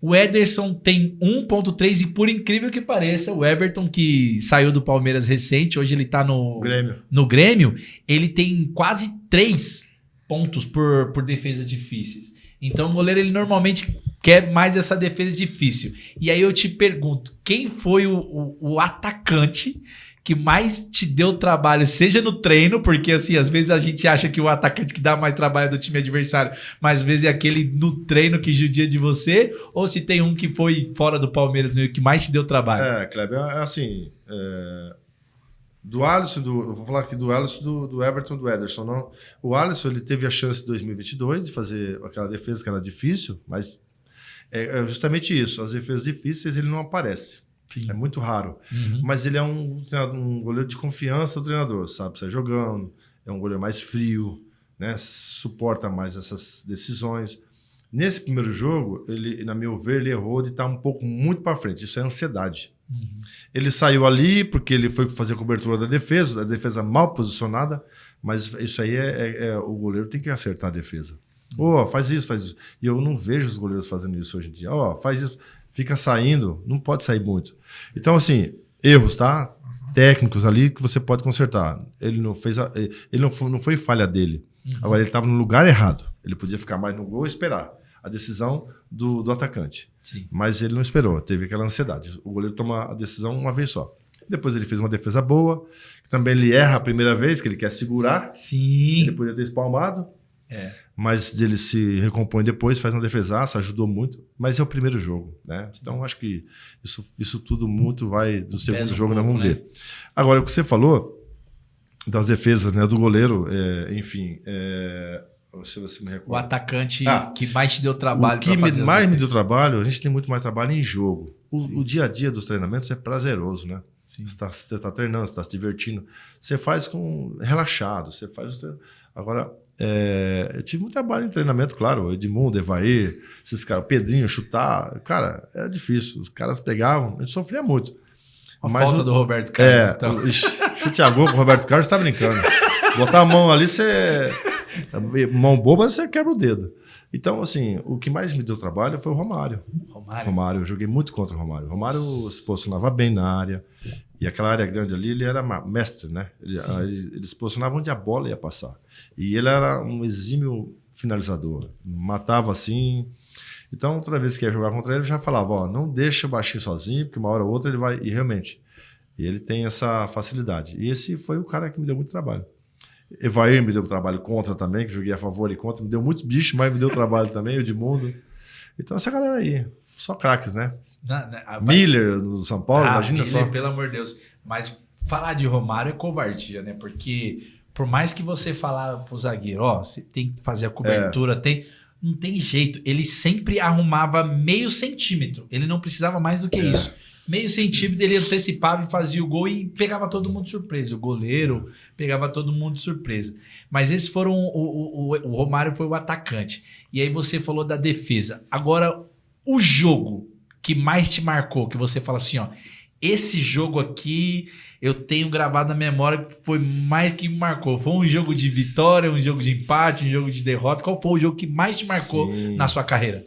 Speaker 1: O Ederson tem 1,3 e, por incrível que pareça, o Everton, que saiu do Palmeiras recente, hoje ele tá no Grêmio, ele tem quase 3 pontos por defesas difíceis. Então o goleiro, ele normalmente quer mais essa defesa difícil. E aí eu te pergunto, quem foi o atacante que mais te deu trabalho, seja no treino, porque assim, às vezes a gente acha que o atacante que dá mais trabalho é do time adversário, mas às vezes é aquele no treino que judia de você, ou se tem um que foi fora do Palmeiras mesmo, que mais te deu trabalho?
Speaker 3: Kleber, assim, do Alisson, eu vou falar aqui do Alisson, do Everton, do Ederson, não. O Alisson, ele teve a chance em 2022 de fazer aquela defesa que era difícil, mas é justamente isso, as defesas difíceis ele não aparece. Sim. É muito raro. Mas ele é um goleiro de confiança do treinador, sabe? Sai jogando, é um goleiro mais frio, né? Suporta mais essas decisões. Nesse primeiro jogo, ele, na meu ver, ele errou de estar um pouco muito para frente. Isso é ansiedade. Ele saiu ali porque ele foi fazer a cobertura da defesa, a defesa mal posicionada, mas isso aí o goleiro tem que acertar a defesa. Faz isso. E eu não vejo os goleiros fazendo isso hoje em dia. Faz isso. Fica saindo, não pode sair muito. Então, assim, erros, tá? Técnicos ali que você pode consertar. Ele não fez, não foi falha dele. Agora, ele estava no lugar errado. Ele podia ficar mais no gol e esperar a decisão do atacante. Sim. Mas ele não esperou, teve aquela ansiedade. O goleiro toma a decisão uma vez só. Depois ele fez uma defesa boa, que também ele erra a primeira vez, que ele quer segurar. Sim. Ele podia ter espalmado. Mas ele se recompõe depois, faz uma defesaça, ajudou muito, mas é o primeiro jogo, né? Então acho que isso tudo muito vai do segundo jogo, nós vamos ver. Agora, o que você falou das defesas, né, do goleiro, enfim, se você me recorda.
Speaker 1: O atacante que mais te deu trabalho.
Speaker 3: O que mais me deu trabalho, a gente tem muito mais trabalho em jogo. O dia a dia dos treinamentos é prazeroso, né? Você está treinando, você está se divertindo, você faz relaxado, você faz. Agora, eu tive muito trabalho em treinamento, claro, Edmundo, Evair, esses caras, Pedrinho, chutar, cara, era difícil, os caras pegavam, a gente sofria muito.
Speaker 1: A falta do Roberto Carlos. Então.
Speaker 3: Chute a gol com o Roberto Carlos, você tá brincando. Botar a mão ali, mão boba, você quebra o dedo. Então, assim, o que mais me deu trabalho foi o Romário. Romário, eu joguei muito contra o Romário. O Romário se posicionava bem na área. E aquela área grande ali, ele era mestre, né? Ele se posicionava onde a bola ia passar. E ele era um exímio finalizador. Matava assim. Então, toda vez que ia jogar contra ele, eu já falava, ó, não deixa o baixinho sozinho, porque uma hora ou outra ele vai... E realmente, ele tem essa facilidade. E esse foi o cara que me deu muito trabalho. Evair me deu trabalho contra também, que joguei a favor e contra. Me deu muitos bichos, mas me deu trabalho também, o Edmundo. Então, essa galera aí, só craques, né? Miller, no São Paulo, imagina
Speaker 1: Miller,
Speaker 3: só.
Speaker 1: Pelo amor de Deus. Mas falar de Romário é covardia, né? Porque por mais que você falar pro zagueiro, ó, você tem que fazer a cobertura, não tem jeito. Ele sempre arrumava meio centímetro. Ele não precisava mais do que isso. Meio centímetro, ele antecipava e fazia o gol e pegava todo mundo de surpresa. O goleiro pegava todo mundo de surpresa. Mas esses foram... O Romário foi o atacante. E aí você falou da defesa. Agora, o jogo que mais te marcou, que você fala assim, ó, esse jogo aqui eu tenho gravado na memória que foi mais que me marcou. Foi um jogo de vitória, um jogo de empate, um jogo de derrota. Qual foi o jogo que mais te marcou na sua carreira?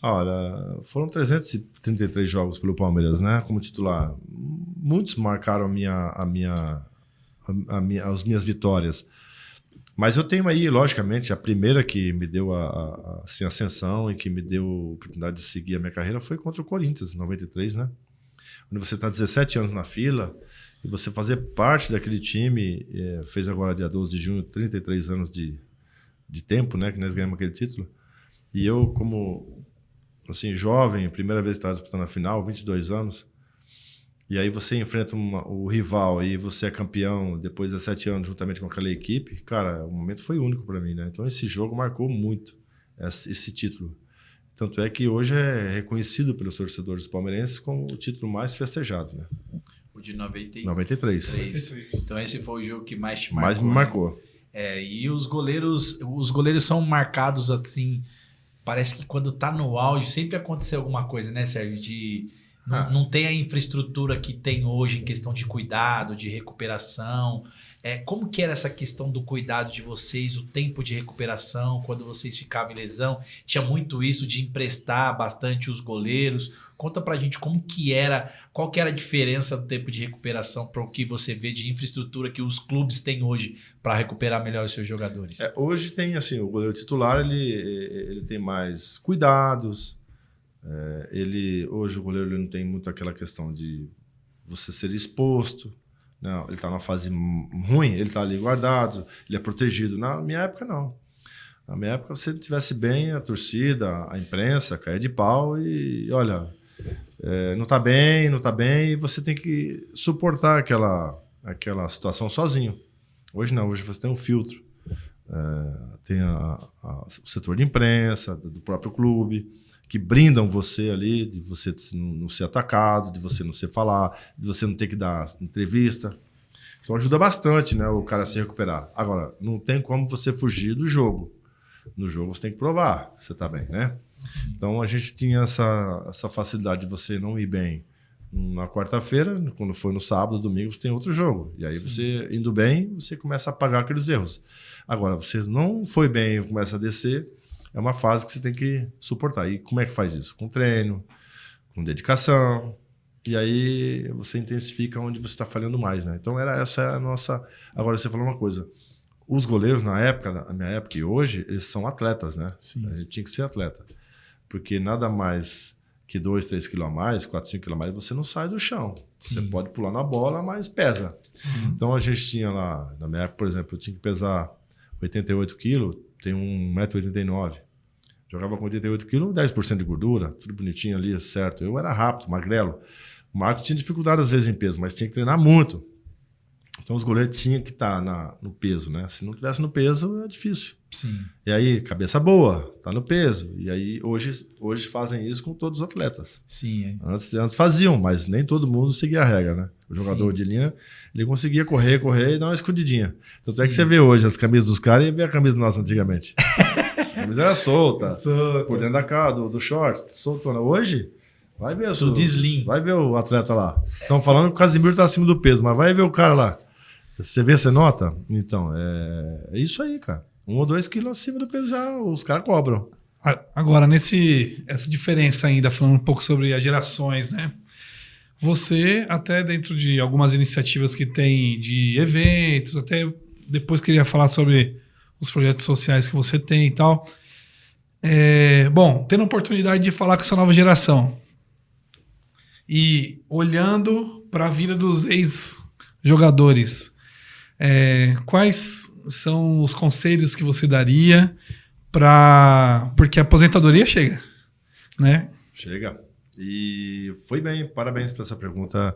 Speaker 3: Olha, foram 333 jogos pelo Palmeiras, né? Como titular. Muitos marcaram as minhas vitórias. Mas eu tenho aí, logicamente, a primeira que me deu a ascensão e que me deu a oportunidade de seguir a minha carreira foi contra o Corinthians, em 93, né? Quando você está 17 anos na fila e você fazer parte daquele time, fez agora dia 12 de junho, 33 anos de tempo, né? Que nós ganhamos aquele título. E eu, como... assim, jovem, primeira vez que estava disputando a final, 22 anos, e aí você enfrenta o rival e você é campeão depois de 17 anos juntamente com aquela equipe, cara, o momento foi único para mim, né? Então esse jogo marcou muito esse título. Tanto é que hoje é reconhecido pelos torcedores palmeirenses como o título mais festejado, né?
Speaker 1: O de 93.
Speaker 3: 93.
Speaker 1: Então esse foi o jogo que mais te marcou.
Speaker 3: Mais me marcou.
Speaker 1: Né? E os goleiros são marcados assim... Parece que quando tá no auge, sempre aconteceu alguma coisa, né, Sérgio? Não tem a infraestrutura que tem hoje em questão de cuidado, de recuperação. Como que era essa questão do cuidado de vocês, o tempo de recuperação, quando vocês ficavam em lesão? Tinha muito isso de emprestar bastante os goleiros. Conta pra gente como que era, qual que era a diferença do tempo de recuperação para o que você vê de infraestrutura que os clubes têm hoje para recuperar melhor os seus jogadores.
Speaker 3: Hoje tem, assim, o goleiro titular, ele tem mais cuidados. Hoje o goleiro ele não tem muito aquela questão de você ser exposto. Não, ele está numa fase ruim, ele está ali guardado, ele é protegido. Na minha época, não. Na minha época, se ele estivesse bem, a torcida, a imprensa, caia de pau e, olha, não está bem, e você tem que suportar aquela situação sozinho. Hoje não, hoje você tem um filtro. Tem o setor de imprensa, do próprio clube, que brindam você ali, de você não ser atacado, de você não ser falar, de você não ter que dar entrevista. Então ajuda bastante, né, o cara a se recuperar. Agora, não tem como você fugir do jogo. No jogo você tem que provar que você está bem, né? Sim. Então a gente tinha essa facilidade de você não ir bem na quarta-feira, quando for no sábado, domingo, você tem outro jogo. E aí você, indo bem, você começa a apagar aqueles erros. Agora, você não foi bem e começa a descer, é uma fase que você tem que suportar. E como é que faz isso? Com treino, com dedicação. E aí você intensifica onde você está falhando mais, né? Então essa é a nossa... Agora você falou uma coisa. Os goleiros na minha época e hoje, eles são atletas, né? Sim. A gente tinha que ser atleta. Porque nada mais que 2, 3 quilos a mais, 4, 5 quilos a mais, você não sai do chão. Sim. Você pode pular na bola, mas pesa. Sim. Então a gente tinha lá, na minha época, por exemplo, eu tinha que pesar 88 quilos, tenho 1,89 m. Jogava com 88 quilos, 10% de gordura, tudo bonitinho ali, certo. Eu era rápido, magrelo. O Marcos tinha dificuldade às vezes em peso, mas tinha que treinar muito. Então os goleiros tinham que estar no peso, né? Se não tivesse no peso, é difícil.
Speaker 1: Sim.
Speaker 3: E aí, cabeça boa, tá no peso. E aí, hoje fazem isso com todos os atletas.
Speaker 1: Sim.
Speaker 3: Antes faziam, mas nem todo mundo seguia a regra, né? O jogador de linha, ele conseguia correr e dar uma escondidinha. Tanto é que você vê hoje as camisas dos caras e vê a camisa nossa antigamente. A camisa era solta. Por dentro do short, soltona. Hoje, vai ver vai ver o atleta lá. Estão falando que o Casimiro tá acima do peso, mas vai ver o cara lá. Você vê, você nota? Então, é isso aí, cara. 1 ou 2 quilos acima do peso já os caras cobram.
Speaker 2: Agora, essa diferença ainda, falando um pouco sobre as gerações, né? Você, até dentro de algumas iniciativas que tem de eventos, até depois queria falar sobre os projetos sociais que você tem e tal. Bom, tendo a oportunidade de falar com essa nova geração e olhando para a vida dos ex-jogadores, quais são os conselhos que você daria porque a aposentadoria chega, né?
Speaker 3: Chega. E foi bem, parabéns por essa pergunta.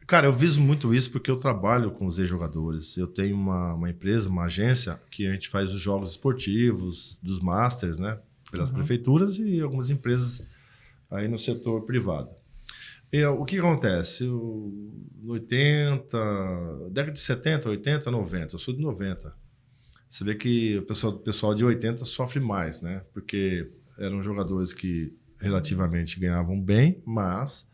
Speaker 3: Cara, eu viso muito isso porque eu trabalho com os ex-jogadores. Eu tenho uma empresa, uma agência, que a gente faz os jogos esportivos dos Masters, né? Pelas prefeituras e algumas empresas aí no setor privado. O que acontece? Década de 70, 80, 90. Eu sou de 90. Você vê que o pessoal de 80 sofre mais, né? Porque eram jogadores que relativamente ganhavam bem, mas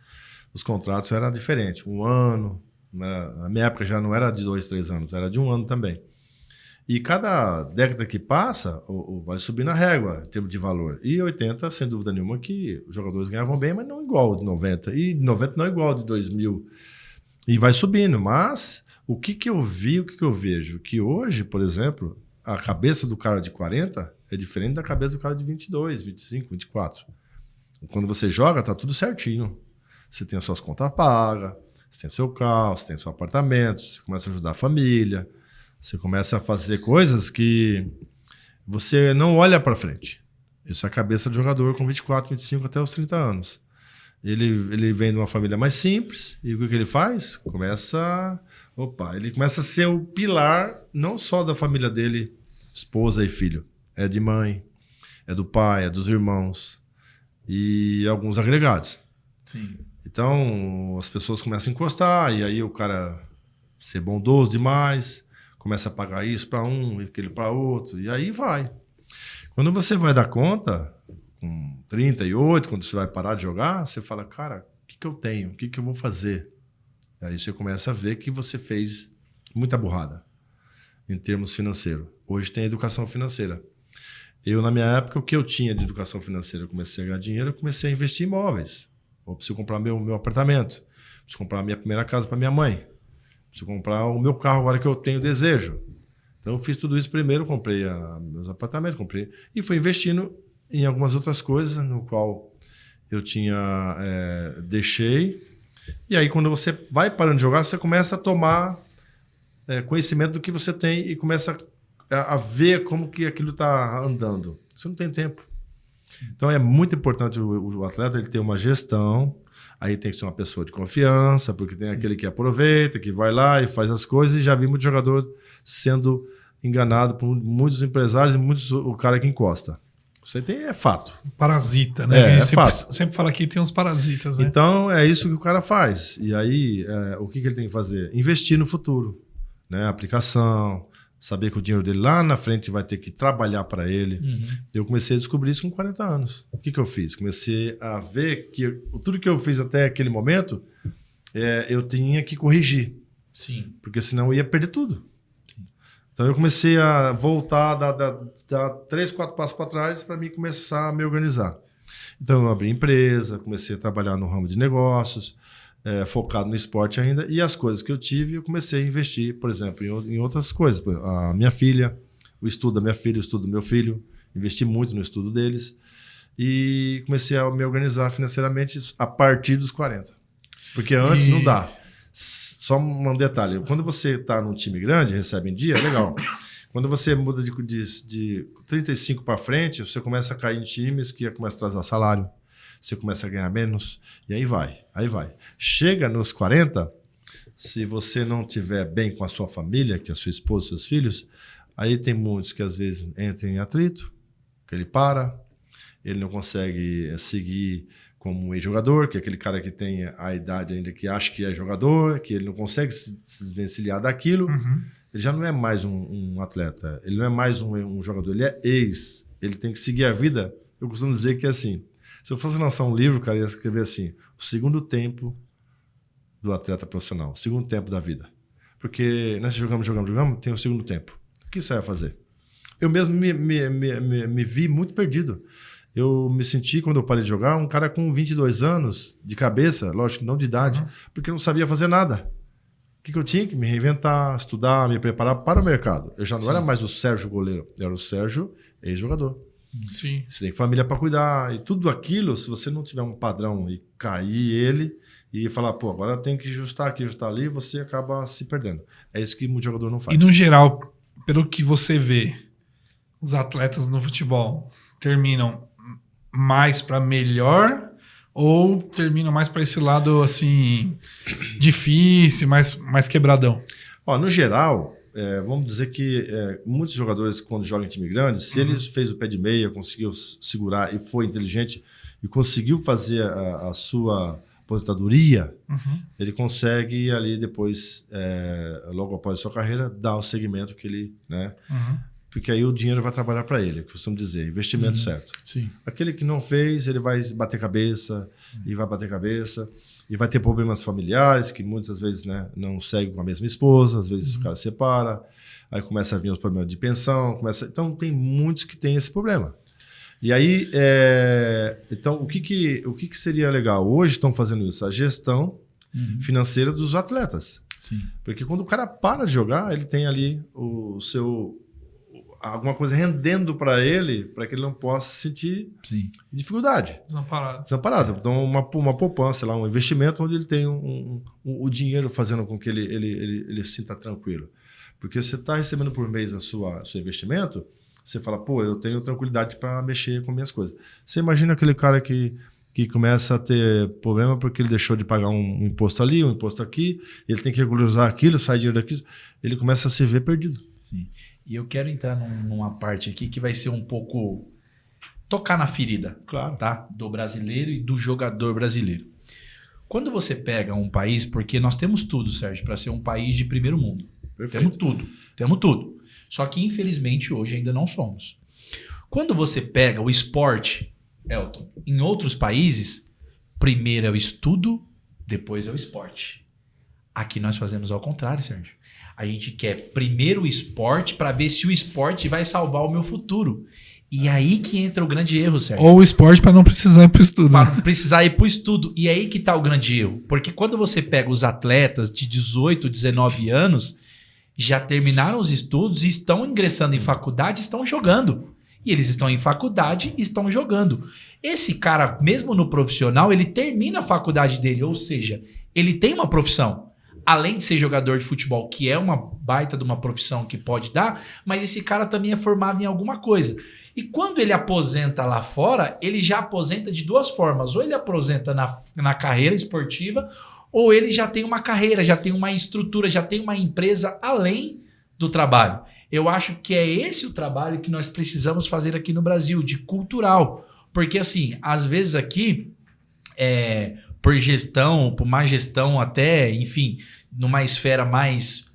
Speaker 3: os contratos eram diferentes. 1 ano, na minha época já não era de 2, 3 anos, era de 1 ano também. E cada década que passa, vai subindo a régua em termos de valor. E 80, sem dúvida nenhuma, que os jogadores ganhavam bem, mas não igual de 90. E 90 não é igual de 2000. E vai subindo. Mas o que eu vi, o que eu vejo? Que hoje, por exemplo, a cabeça do cara de 40 é diferente da cabeça do cara de 22, 25, 24. Quando você joga, tá tudo certinho. Você tem as suas contas pagas, você tem seu carro, você tem seu apartamento, você começa a ajudar a família, você começa a fazer coisas que você não olha para frente. Isso é a cabeça do jogador com 24, 25 até os 30 anos. Ele vem de uma família mais simples e o que ele faz? Ele começa a ser o pilar não só da família dele, esposa e filho. É de mãe, é do pai, é dos irmãos e alguns agregados.
Speaker 1: Sim.
Speaker 3: Então, as pessoas começam a encostar e aí o cara ser bondoso demais, começa a pagar isso para um e aquele para outro, e aí vai. Quando você vai dar conta, com 38, quando você vai parar de jogar, você fala, cara, o que eu tenho? O que eu vou fazer? E aí você começa a ver que você fez muita burrada em termos financeiros. Hoje tem educação financeira. Eu, na minha época, o que eu tinha de educação financeira, eu comecei a ganhar dinheiro, eu comecei a investir em imóveis. Eu preciso comprar meu apartamento, preciso comprar a minha primeira casa para minha mãe, preciso comprar o meu carro agora que eu tenho desejo. Então eu fiz tudo isso primeiro, comprei meus apartamentos, e fui investindo em algumas outras coisas, no qual eu deixei. E aí quando você vai parando de jogar, você começa a tomar conhecimento do que você tem e começa a ver como que aquilo está andando. Você não tem tempo. Então é muito importante o atleta ele ter uma gestão, aí tem que ser uma pessoa de confiança, porque tem aquele que aproveita, que vai lá e faz as coisas, e já vi muito jogador sendo enganado por muitos empresários e o cara que encosta. Isso aí é fato.
Speaker 2: Parasita, né?
Speaker 3: Fato.
Speaker 2: Sempre fala que tem uns parasitas, né?
Speaker 3: Então é isso que o cara faz. E aí o que ele tem que fazer? Investir no futuro, né? Aplicação, saber que o dinheiro dele lá na frente vai ter que trabalhar para ele. Uhum. Eu comecei a descobrir isso com 40 anos. O que eu fiz? Comecei a ver que tudo que eu fiz até aquele momento, eu tinha que corrigir.
Speaker 1: Sim.
Speaker 3: Porque senão eu ia perder tudo. Sim. Então eu comecei a voltar, dar 3, 4 passos para trás para mim começar a me organizar. Então eu abri empresa, comecei a trabalhar no ramo de negócios, focado no esporte ainda, e as coisas que eu tive, eu comecei a investir, por exemplo, em outras coisas. A minha filha, o estudo da minha filha, o estudo do meu filho, investi muito no estudo deles, e comecei a me organizar financeiramente a partir dos 40. Porque antes não dá. Só um detalhe, quando você está num time grande, recebe em dia, é legal. Quando você muda de 35 para frente, você começa a cair em times que começa a atrasar salário, você começa a ganhar menos, e aí vai. Chega nos 40, se você não estiver bem com a sua família, que é a sua esposa, seus filhos, aí tem muitos que às vezes entram em atrito, que ele não consegue seguir como um ex-jogador, que é aquele cara que tem a idade ainda que acha que é jogador, que ele não consegue se desvencilhar daquilo, ele já não é mais um atleta, ele não é mais um jogador, ele é ex, ele tem que seguir a vida. Eu costumo dizer que é assim, se eu fosse lançar um livro, cara, eu ia escrever assim, o segundo tempo do atleta profissional, o segundo tempo da vida. Porque nós jogamos, tem o segundo tempo. O que você vai fazer? Eu mesmo me vi muito perdido. Eu me senti, quando eu parei de jogar, um cara com 22 anos, de cabeça, lógico, não de idade, porque eu não sabia fazer nada. O que eu tinha que me reinventar, estudar, me preparar para o mercado. Eu já não era mais o Sérgio goleiro, eu era o Sérgio ex-jogador.
Speaker 2: Sim.
Speaker 3: Você tem família para cuidar. E tudo aquilo, se você não tiver um padrão e cair ele e falar, pô, agora eu tenho que ajustar aqui, ajustar ali, você acaba se perdendo. É isso que muito jogador não faz.
Speaker 2: E no geral, pelo que você vê, os atletas no futebol terminam mais para melhor ou terminam mais para esse lado assim difícil, mais quebradão?
Speaker 3: Ó, no geral, vamos dizer que muitos jogadores, quando jogam em time grande, se ele fez o pé de meia, conseguiu segurar e foi inteligente e conseguiu fazer a sua aposentadoria, ele consegue ali depois, logo após a sua carreira, dar o segmento que ele, né? Porque aí o dinheiro vai trabalhar para ele, que eu costumo dizer, investimento certo.
Speaker 2: Sim.
Speaker 3: Aquele que não fez, ele vai bater cabeça, e vai bater cabeça, e vai ter problemas familiares, que muitas vezes, né, não segue com a mesma esposa, às vezes os caras se separam, aí começa a vir os problemas de pensão, então tem muitos que têm esse problema. E aí, então, o que seria legal? Hoje estão fazendo isso, a gestão financeira dos atletas.
Speaker 1: Sim.
Speaker 3: Porque quando o cara para de jogar, ele tem ali alguma coisa rendendo para ele, para que ele não possa sentir dificuldade. Desamparado. Então, uma poupança, lá, um investimento onde ele tem o dinheiro fazendo com que ele se sinta tranquilo. Porque você está recebendo por mês seu investimento, você fala, pô, eu tenho tranquilidade para mexer com minhas coisas. Você imagina aquele cara que começa a ter problema porque ele deixou de pagar um imposto ali, um imposto aqui, ele tem que regularizar aquilo, sai dinheiro daqui, ele começa a se ver perdido.
Speaker 1: Sim. E eu quero entrar numa parte aqui que vai ser um pouco tocar na ferida,
Speaker 3: claro,
Speaker 1: tá? Do brasileiro e do jogador brasileiro. Quando você pega um país, porque nós temos tudo, Sérgio, para ser um país de primeiro mundo.
Speaker 3: Perfeito.
Speaker 1: Temos tudo. Só que, infelizmente, hoje ainda não somos. Quando você pega o esporte, Elton, em outros países, primeiro é o estudo, depois é o esporte. Aqui nós fazemos ao contrário, Sérgio. A gente quer primeiro o esporte para ver se o esporte vai salvar o meu futuro. E aí que entra o grande erro, Sérgio.
Speaker 2: Ou o esporte para não precisar ir para o estudo.
Speaker 1: Para não precisar ir para o estudo. E aí que está o grande erro. Porque quando você pega os atletas de 18, 19 anos, já terminaram os estudos e estão ingressando em faculdade, estão jogando. E eles estão em faculdade e estão jogando. Esse cara, mesmo no profissional, ele termina a faculdade dele. Ou seja, ele tem uma profissão. Além de ser jogador de futebol, que é uma baita de uma profissão que pode dar, mas esse cara também é formado em alguma coisa. E quando ele aposenta lá fora, ele já aposenta de duas formas. Ou ele aposenta na carreira esportiva, ou ele já tem uma carreira, já tem uma estrutura, já tem uma empresa além do trabalho. Eu acho que é esse o trabalho que nós precisamos fazer aqui no Brasil, de cultural. Porque assim, às vezes aqui, por gestão, por má gestão até, enfim, numa esfera mais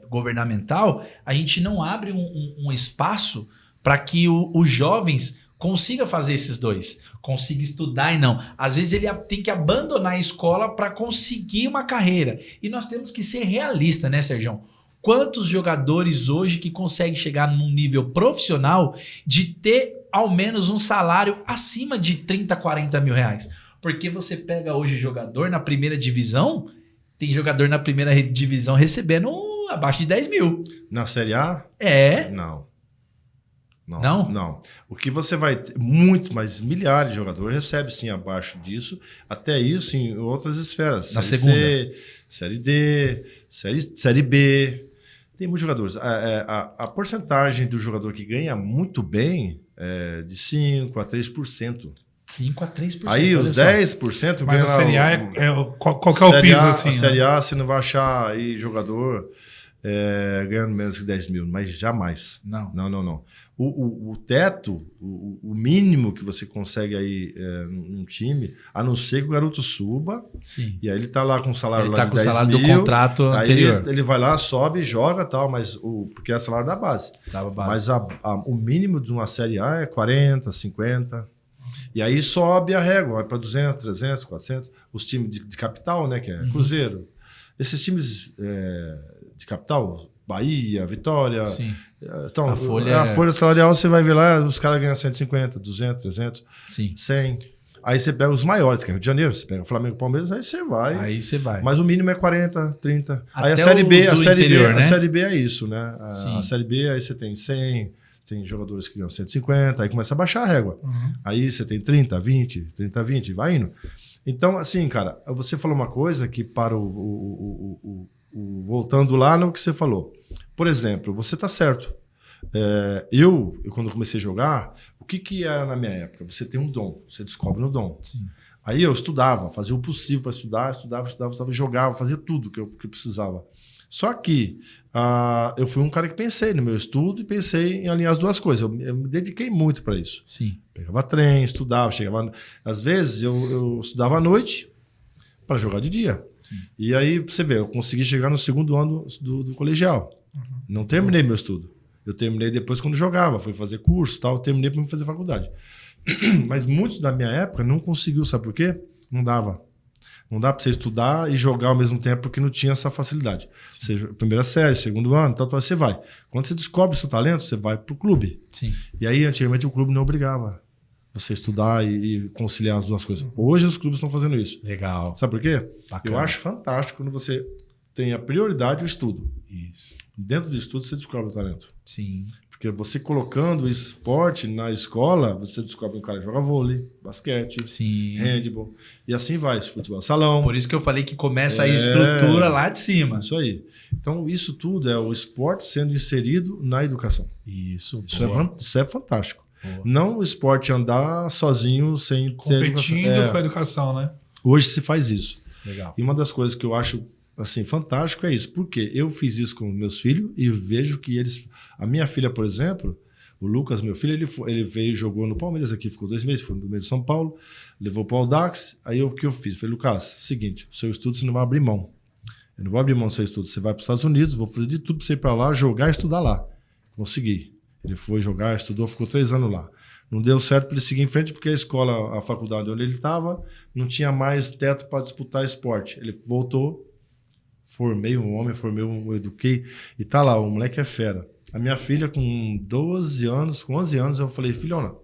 Speaker 1: governamental, a gente não abre um espaço para que os jovens consigam fazer esses dois, consiga estudar e não. Às vezes ele tem que abandonar a escola para conseguir uma carreira. E nós temos que ser realistas, né, Sérgio? Quantos jogadores hoje que conseguem chegar num nível profissional de ter ao menos um salário acima de 30, 40 mil reais? Porque você pega hoje jogador na primeira divisão, tem jogador na primeira divisão recebendo abaixo de 10 mil.
Speaker 3: Na Série A?
Speaker 1: Não?
Speaker 3: Não. O que você vai ter, muito, mas milhares de jogadores recebem sim abaixo disso, até isso em outras esferas.
Speaker 1: Na
Speaker 3: Série
Speaker 1: segunda.
Speaker 3: C, Série D, Série B. Tem muitos jogadores. A porcentagem do jogador que ganha muito bem é de 5% a 3%.
Speaker 1: 5 a 3%.
Speaker 3: Aí os 10%
Speaker 2: Mas
Speaker 3: ganha
Speaker 2: a Série A qual que é o
Speaker 3: Série
Speaker 2: piso
Speaker 3: A,
Speaker 2: assim?
Speaker 3: A Série A você não vai achar aí jogador ganhando menos que 10 mil, mas jamais.
Speaker 1: Não.
Speaker 3: O teto, o mínimo que você consegue aí num time, a não ser que o garoto suba,
Speaker 1: Sim.
Speaker 3: e aí ele tá lá com o salário
Speaker 1: Ele
Speaker 3: lá
Speaker 1: tá
Speaker 3: de
Speaker 1: com o
Speaker 3: 10
Speaker 1: salário
Speaker 3: mil,
Speaker 1: do contrato
Speaker 3: aí
Speaker 1: anterior.
Speaker 3: ele vai lá, sobe, joga e tal, mas porque é salário da base.
Speaker 1: Tava base.
Speaker 3: Mas o mínimo de uma Série A é 40, 50. E aí sobe a régua, vai para 200, 300, 400. Os times de capital, né, que é Cruzeiro. Esses times de capital, Bahia, Vitória.
Speaker 1: Sim.
Speaker 3: Então,
Speaker 1: A folha
Speaker 3: salarial, você vai ver lá, os caras ganham 150, 200, 300,
Speaker 1: Sim.
Speaker 3: 100. Aí você pega os maiores, que é Rio de Janeiro, você pega o Flamengo e o Palmeiras, aí você vai.
Speaker 1: Aí você vai.
Speaker 3: Mas o mínimo é 40, 30.
Speaker 1: Até
Speaker 3: aí a Série B,
Speaker 1: o do interior, né?
Speaker 3: a Série B é isso, né?
Speaker 1: Sim.
Speaker 3: A Série B, aí você tem 100, Tem jogadores que ganham 150, aí começa a baixar a régua. Aí você tem 30, 20, 30, 20, vai indo. Então, assim, cara, você falou uma coisa que para voltando lá no que você falou. Por exemplo, você tá certo. Eu, quando comecei a jogar, o que era na minha época? Você tem um dom, você descobre no dom.
Speaker 1: Sim.
Speaker 3: Aí eu estudava, fazia o possível para estudava, jogava, fazia tudo que eu precisava. Só que eu fui um cara que pensei no meu estudo e pensei em alinhar as duas coisas. Eu me dediquei muito para isso.
Speaker 1: Sim.
Speaker 3: Pegava trem, estudava, chegava... Às vezes eu estudava à noite para jogar de dia. Sim. E aí, você vê, eu consegui chegar no segundo ano do colegial. Não terminei meu estudo. Eu terminei depois quando jogava, fui fazer curso e tal, terminei para fazer faculdade. Mas muitos da minha época não conseguiu, sabe por quê? Não dava. Não dá para você estudar e jogar ao mesmo tempo porque não tinha essa facilidade. Seja primeira série, segundo ano, então você vai. Quando você descobre o seu talento, você vai pro clube.
Speaker 1: Sim.
Speaker 3: E aí, antigamente, o clube não obrigava você estudar e conciliar as duas coisas. Hoje, os clubes estão fazendo isso.
Speaker 1: Legal.
Speaker 3: Sabe por quê?
Speaker 1: Bacana.
Speaker 3: Eu acho fantástico quando você tem a prioridade o estudo.
Speaker 1: Isso.
Speaker 3: Dentro do estudo, você descobre o talento.
Speaker 1: Sim.
Speaker 3: Porque você colocando o esporte na escola, você descobre um cara que joga vôlei, basquete,
Speaker 1: Sim.
Speaker 3: handball, e assim vai, futebol salão.
Speaker 1: Por isso que eu falei que começa a estrutura lá de cima.
Speaker 3: Isso aí. Então, isso tudo é o esporte sendo inserido na educação.
Speaker 1: Isso
Speaker 3: é fantástico.
Speaker 1: Boa.
Speaker 3: Não o esporte andar sozinho sem
Speaker 2: competindo com a educação, né?
Speaker 3: Hoje se faz isso.
Speaker 1: Legal.
Speaker 3: E uma das coisas que eu acho assim fantástico é isso. Porque eu fiz isso com meus filhos e vejo que eles... A minha filha, por exemplo, o Lucas, meu filho, ele veio e jogou no Palmeiras aqui, ficou 2 meses, foi no meio de São Paulo, levou para o Audax. Aí o que eu fiz? Falei, Lucas, seguinte, o seu estudo você não vai abrir mão. Eu não vou abrir mão do seu estudo. Você vai para os Estados Unidos, vou fazer de tudo para você ir para lá, jogar e estudar lá. Consegui. Ele foi jogar, estudou, ficou 3 anos lá. Não deu certo para ele seguir em frente, porque a escola, a faculdade onde ele estava, não tinha mais teto para disputar esporte. Ele voltou, formei um homem, eduquei, e tá lá, o moleque é fera. A minha filha, com 12 anos, com 11 anos, eu falei, filhona,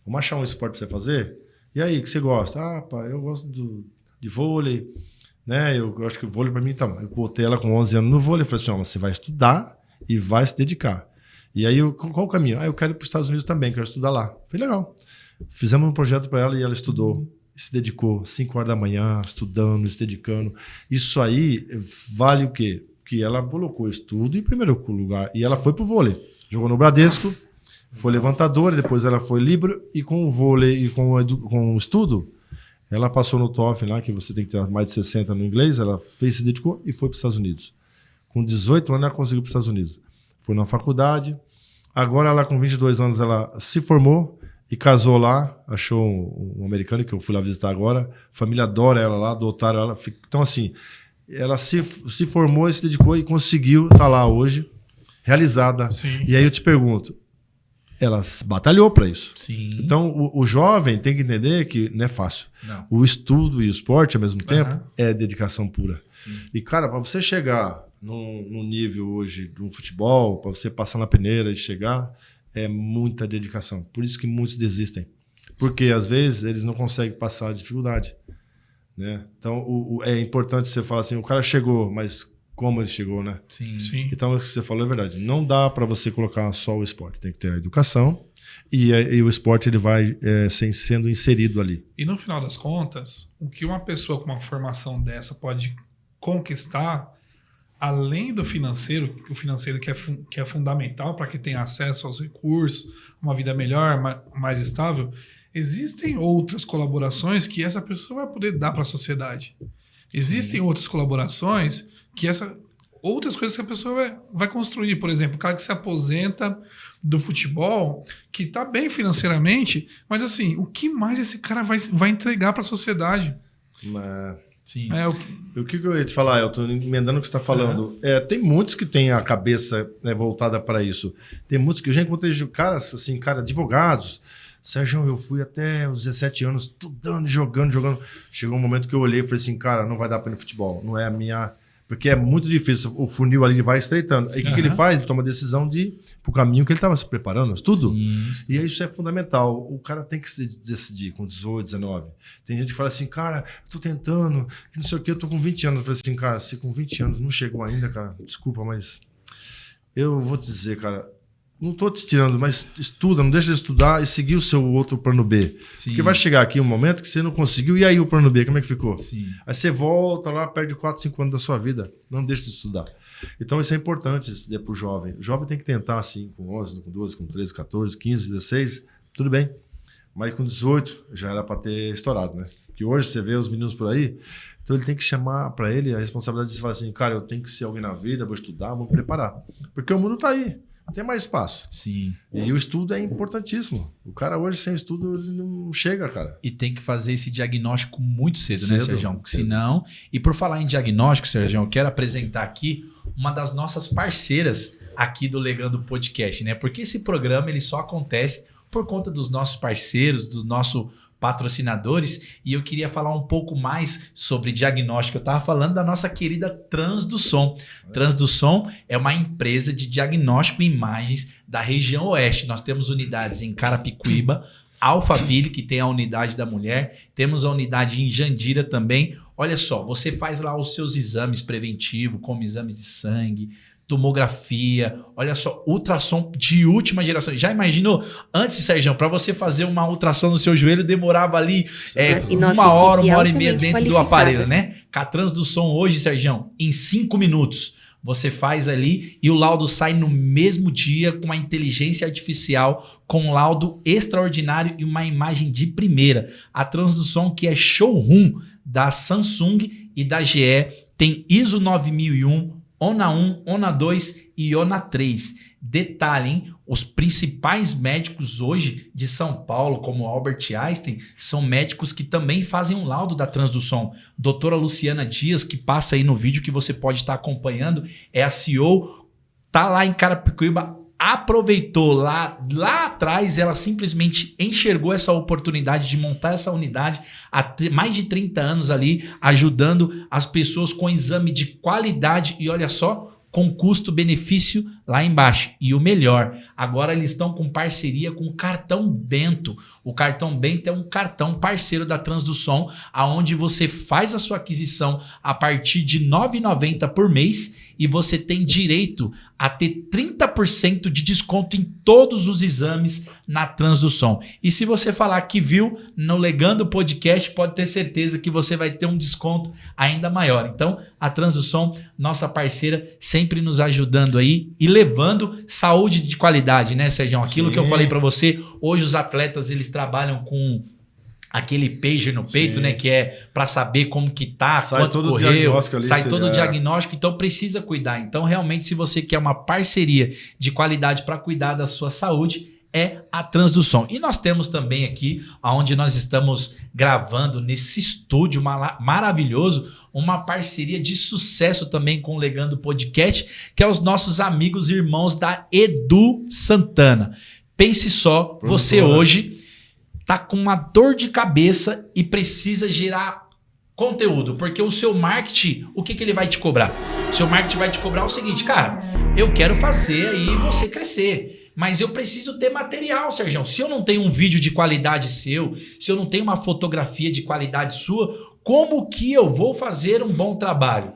Speaker 3: vamos achar um esporte para você fazer? E aí, o que você gosta? Ah, pai, eu gosto de vôlei, né? Eu acho que o vôlei para mim tá bom. Eu botei ela com 11 anos no vôlei, falei assim, ó, você vai estudar e vai se dedicar. E aí, qual o caminho? Eu quero ir para os Estados Unidos também, quero estudar lá. Foi legal. Fizemos um projeto para ela e ela estudou. Se dedicou 5 horas da manhã, estudando, se dedicando. Isso aí vale o quê? Que ela colocou estudo em primeiro lugar. E ela foi pro vôlei. Jogou no Bradesco, foi levantadora, depois ela foi líbero. E com o vôlei e com o estudo, ela passou no TOEFL lá, que você tem que ter mais de 60 no inglês. Ela se dedicou e foi para os Estados Unidos. Com 18 anos, ela conseguiu para os Estados Unidos. Foi na faculdade. Agora, ela com 22 anos, ela se formou e casou lá. Achou um americano, que eu fui lá visitar agora. A família adora ela lá, adotaram ela. Então, assim, ela se formou e se dedicou e conseguiu estar lá hoje, realizada.
Speaker 2: Sim.
Speaker 3: E aí eu te pergunto, ela batalhou para isso.
Speaker 1: Sim.
Speaker 3: Então, o jovem tem que entender que não é fácil.
Speaker 1: Não.
Speaker 3: O estudo e o esporte, ao mesmo tempo, é dedicação pura.
Speaker 1: Sim.
Speaker 3: E, cara, para você chegar no nível hoje de um futebol, para você passar na peneira e chegar, é muita dedicação. Por isso que muitos desistem. Porque, às vezes, eles não conseguem passar a dificuldade. Né? Então, é importante você falar assim, o cara chegou, mas como ele chegou, né?
Speaker 1: Sim.
Speaker 2: Sim.
Speaker 3: Então, o que você falou é verdade. Não dá para você colocar só o esporte. Tem que ter a educação e o esporte ele vai sendo inserido ali.
Speaker 2: E no final das contas, o que uma pessoa com uma formação dessa pode conquistar, além do financeiro, o financeiro que é fundamental para que tenha acesso aos recursos, uma vida melhor, mais estável, existem outras colaborações que essa pessoa vai poder dar para a sociedade. Existem outras colaborações outras coisas que a pessoa vai construir. Por exemplo, o cara que se aposenta do futebol, que está bem financeiramente, mas assim, o que mais esse cara vai entregar para a sociedade?
Speaker 1: Sim.
Speaker 3: O que eu ia te falar, eu estou emendando o que você está falando. Tem muitos que têm a cabeça voltada para isso. Tem muitos que eu já encontrei caras, assim, advogados. Sérgio, eu fui até os 17 anos estudando, jogando. Chegou um momento que eu olhei e falei assim, cara, não vai dar para ir no futebol. Não é a minha... Porque é muito difícil, o funil ali vai estreitando. Aí o que ele faz? Ele toma a decisão de ir pro caminho que ele estava se preparando, tudo.
Speaker 1: Sim.
Speaker 3: E isso é fundamental. O cara tem que se decidir com 18, 19. Tem gente que fala assim, cara, eu tô tentando, não sei o que, eu tô com 20 anos. Eu falei assim, cara, se com 20 anos não chegou ainda, cara, desculpa, mas eu vou te dizer, cara, não tô te tirando, mas estuda, não deixa de estudar e seguir o seu outro plano B.
Speaker 1: Sim.
Speaker 3: Porque vai chegar aqui um momento que você não conseguiu, e aí o plano B, como é que ficou?
Speaker 1: Sim.
Speaker 3: Aí você volta lá, perde 4, 5 anos da sua vida, não deixa de estudar. Então isso é importante para o jovem. O jovem tem que tentar assim, com 11, com 12, com 13, 14, 15, 16, tudo bem. Mas com 18 já era para ter estourado, né? Que hoje você vê os meninos por aí, então ele tem que chamar para ele a responsabilidade de falar assim, cara, eu tenho que ser alguém na vida, vou estudar, vou me preparar. Porque o mundo tá aí, não tem mais espaço.
Speaker 1: Sim.
Speaker 3: E o estudo é importantíssimo. O cara hoje sem estudo ele não chega, cara.
Speaker 1: E tem que fazer esse diagnóstico muito cedo, né,
Speaker 3: Cedo,
Speaker 1: Sérgio?
Speaker 3: cedo.
Speaker 1: Senão... E por falar em diagnóstico, Sérgio, eu quero apresentar aqui uma das nossas parceiras aqui do Legando Podcast, né? Porque esse programa ele só acontece por conta dos nossos parceiros, do nosso patrocinadores, e eu queria falar um pouco mais sobre diagnóstico. Eu estava falando da nossa querida Transdusom. Transdusom é uma empresa de diagnóstico e imagens da região oeste. Nós temos unidades em Carapicuíba, Alphaville, que tem a unidade da mulher, temos a unidade em Jandira também. Olha só, você faz lá os seus exames preventivos, como exames de sangue, tomografia, olha só, ultrassom de última geração. Já imaginou? Antes, Sérgio, para você fazer uma ultrassom no seu joelho, demorava ali uma hora e meia dentro do aparelho, né? Com a Transdusom hoje, Sérgio, em 5 minutos, você faz ali e o laudo sai no mesmo dia com uma inteligência artificial, com um laudo extraordinário e uma imagem de primeira. A Transdusom, que é showroom da Samsung e da GE, tem ISO 9001, ONA 1, ONA 2 e ONA 3. Detalhe, hein? Os principais médicos hoje de São Paulo, como Albert Einstein, são médicos que também fazem um laudo da Transdusom. Doutora Luciana Dias, que passa aí no vídeo que você pode estar acompanhando, é a CEO, tá lá em Carapicuíba, aproveitou lá atrás, ela simplesmente enxergou essa oportunidade de montar essa unidade há mais de 30 anos ali, ajudando as pessoas com exame de qualidade e olha só, com custo-benefício lá embaixo. E o melhor, agora eles estão com parceria com o Cartão Bento. O Cartão Bento é um cartão parceiro da Transdusom, aonde você faz a sua aquisição a partir de R$ 9,90 por mês e você tem direito a ter 30% de desconto em todos os exames na Transdusom. E se você falar que viu no Legando Podcast, pode ter certeza que você vai ter um desconto ainda maior. Então, a Transdusom, nossa parceira, sempre nos ajudando aí e levando saúde de qualidade, né, Sérgio? Aquilo que eu falei para você, hoje os atletas eles trabalham com aquele pager no peito, né, que é para saber como que tá,
Speaker 3: sai
Speaker 1: quanto
Speaker 3: todo
Speaker 1: correu,
Speaker 3: ali,
Speaker 1: sai todo o diagnóstico, então precisa cuidar. Então, realmente, se você quer uma parceria de qualidade para cuidar da sua saúde, é a Transdusom. E nós temos também aqui, onde nós estamos gravando nesse estúdio maravilhoso, uma parceria de sucesso também com o Legando Podcast, que é os nossos amigos e irmãos da Edu Santana. Pense só, você hoje tá com uma dor de cabeça e precisa gerar conteúdo, porque o seu marketing, o que ele vai te cobrar? O seu marketing vai te cobrar o seguinte, cara, eu quero fazer aí você crescer, mas eu preciso ter material, Sérgio. Se eu não tenho um vídeo de qualidade seu, se eu não tenho uma fotografia de qualidade sua, como que eu vou fazer um bom trabalho?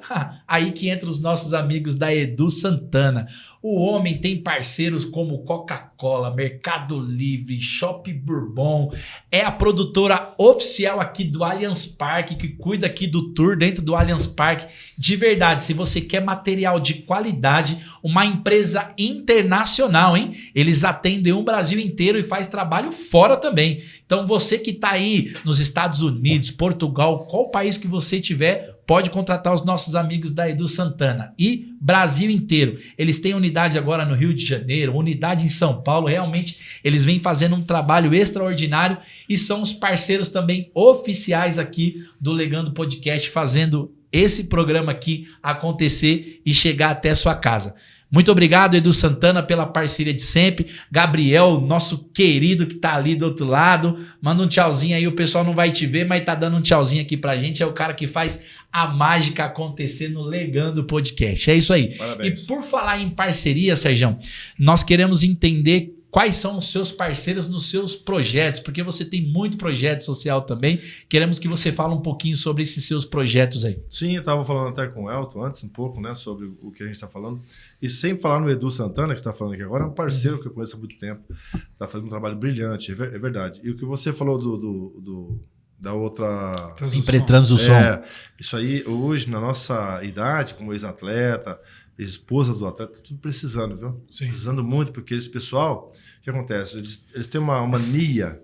Speaker 1: Aí que entra os nossos amigos da Edu Santana. O homem tem parceiros como Coca-Cola, Mercado Livre, Shop Bourbon. É a produtora oficial aqui do Allianz Parque, que cuida aqui do tour dentro do Allianz Parque. De verdade, se você quer material de qualidade, uma empresa internacional, hein? Eles atendem o Brasil inteiro e faz trabalho fora também. Então você que está aí nos Estados Unidos, Portugal, qual país que você tiver, pode contratar os nossos amigos da Edu Santana. E Brasil inteiro. Eles têm unidade agora no Rio de Janeiro, unidade em São Paulo. Realmente, eles vêm fazendo um trabalho extraordinário e são os parceiros também oficiais aqui do Legando Podcast, fazendo esse programa aqui acontecer e chegar até a sua casa. Muito obrigado, Edu Santana, pela parceria de sempre. Gabriel, nosso querido que tá ali do outro lado. Manda um tchauzinho aí, o pessoal não vai te ver, mas tá dando um tchauzinho aqui pra gente. É o cara que faz a mágica acontecer no Legando Podcast. É isso aí.
Speaker 3: Parabéns.
Speaker 1: E por falar em parceria, Sérgio, nós queremos entender quais são os seus parceiros nos seus projetos, porque você tem muito projeto social também. Queremos que você fale um pouquinho sobre esses seus projetos aí.
Speaker 3: Sim, eu estava falando até com o Elton antes um pouco, né, sobre o que a gente está falando. E sem falar no Edu Santana, que está falando aqui agora, é um parceiro que eu conheço há muito tempo. Está fazendo um trabalho brilhante, é verdade. E o que você falou da outra...
Speaker 1: Transdução.
Speaker 3: Isso aí, hoje, na nossa idade, como ex-atleta, esposa do atleta, tá tudo precisando, viu?
Speaker 2: Sim.
Speaker 3: Precisando muito, porque esse pessoal, o que acontece? Eles têm uma mania.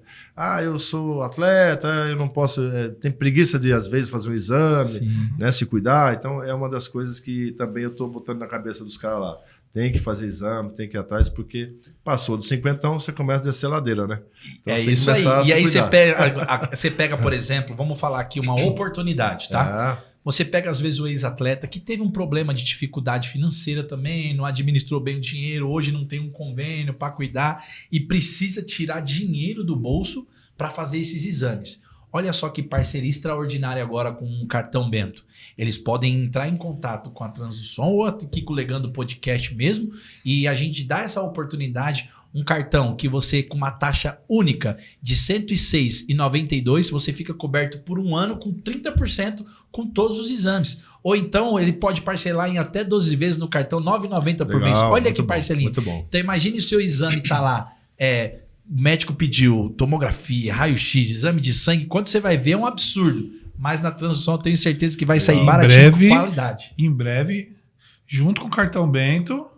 Speaker 3: Eu sou atleta, eu não posso... tem preguiça de, às vezes, fazer um exame, né, se cuidar. Então, é uma das coisas que também eu estou botando na cabeça dos caras lá. Tem que fazer exame, tem que ir atrás, porque passou dos 50, você começa a descer a ladeira, né? Então,
Speaker 1: é isso aí. E aí você pega, por exemplo, vamos falar aqui uma oportunidade, tá? Você pega, às vezes, o ex-atleta que teve um problema de dificuldade financeira também, não administrou bem o dinheiro, hoje não tem um convênio para cuidar e precisa tirar dinheiro do bolso para fazer esses exames. Olha só que parceria extraordinária agora com o Cartão Bento. Eles podem entrar em contato com a Transdução ou aqui com o Legando Podcast mesmo e a gente dá essa oportunidade, um cartão que você, com uma taxa única de R$ 106,92, você fica coberto por um ano com 30% com todos os exames. Ou então ele pode parcelar em até 12 vezes no cartão, R$ 9,90 por mês. Olha que parcelinha.
Speaker 3: Muito bom.
Speaker 1: Então imagine o seu exame tá lá, o médico pediu tomografia, raio-x, exame de sangue, quando você vai ver é um absurdo. Mas na Transdução eu tenho certeza que vai sair baratinho com qualidade.
Speaker 2: Em breve, junto com o Cartão Bento,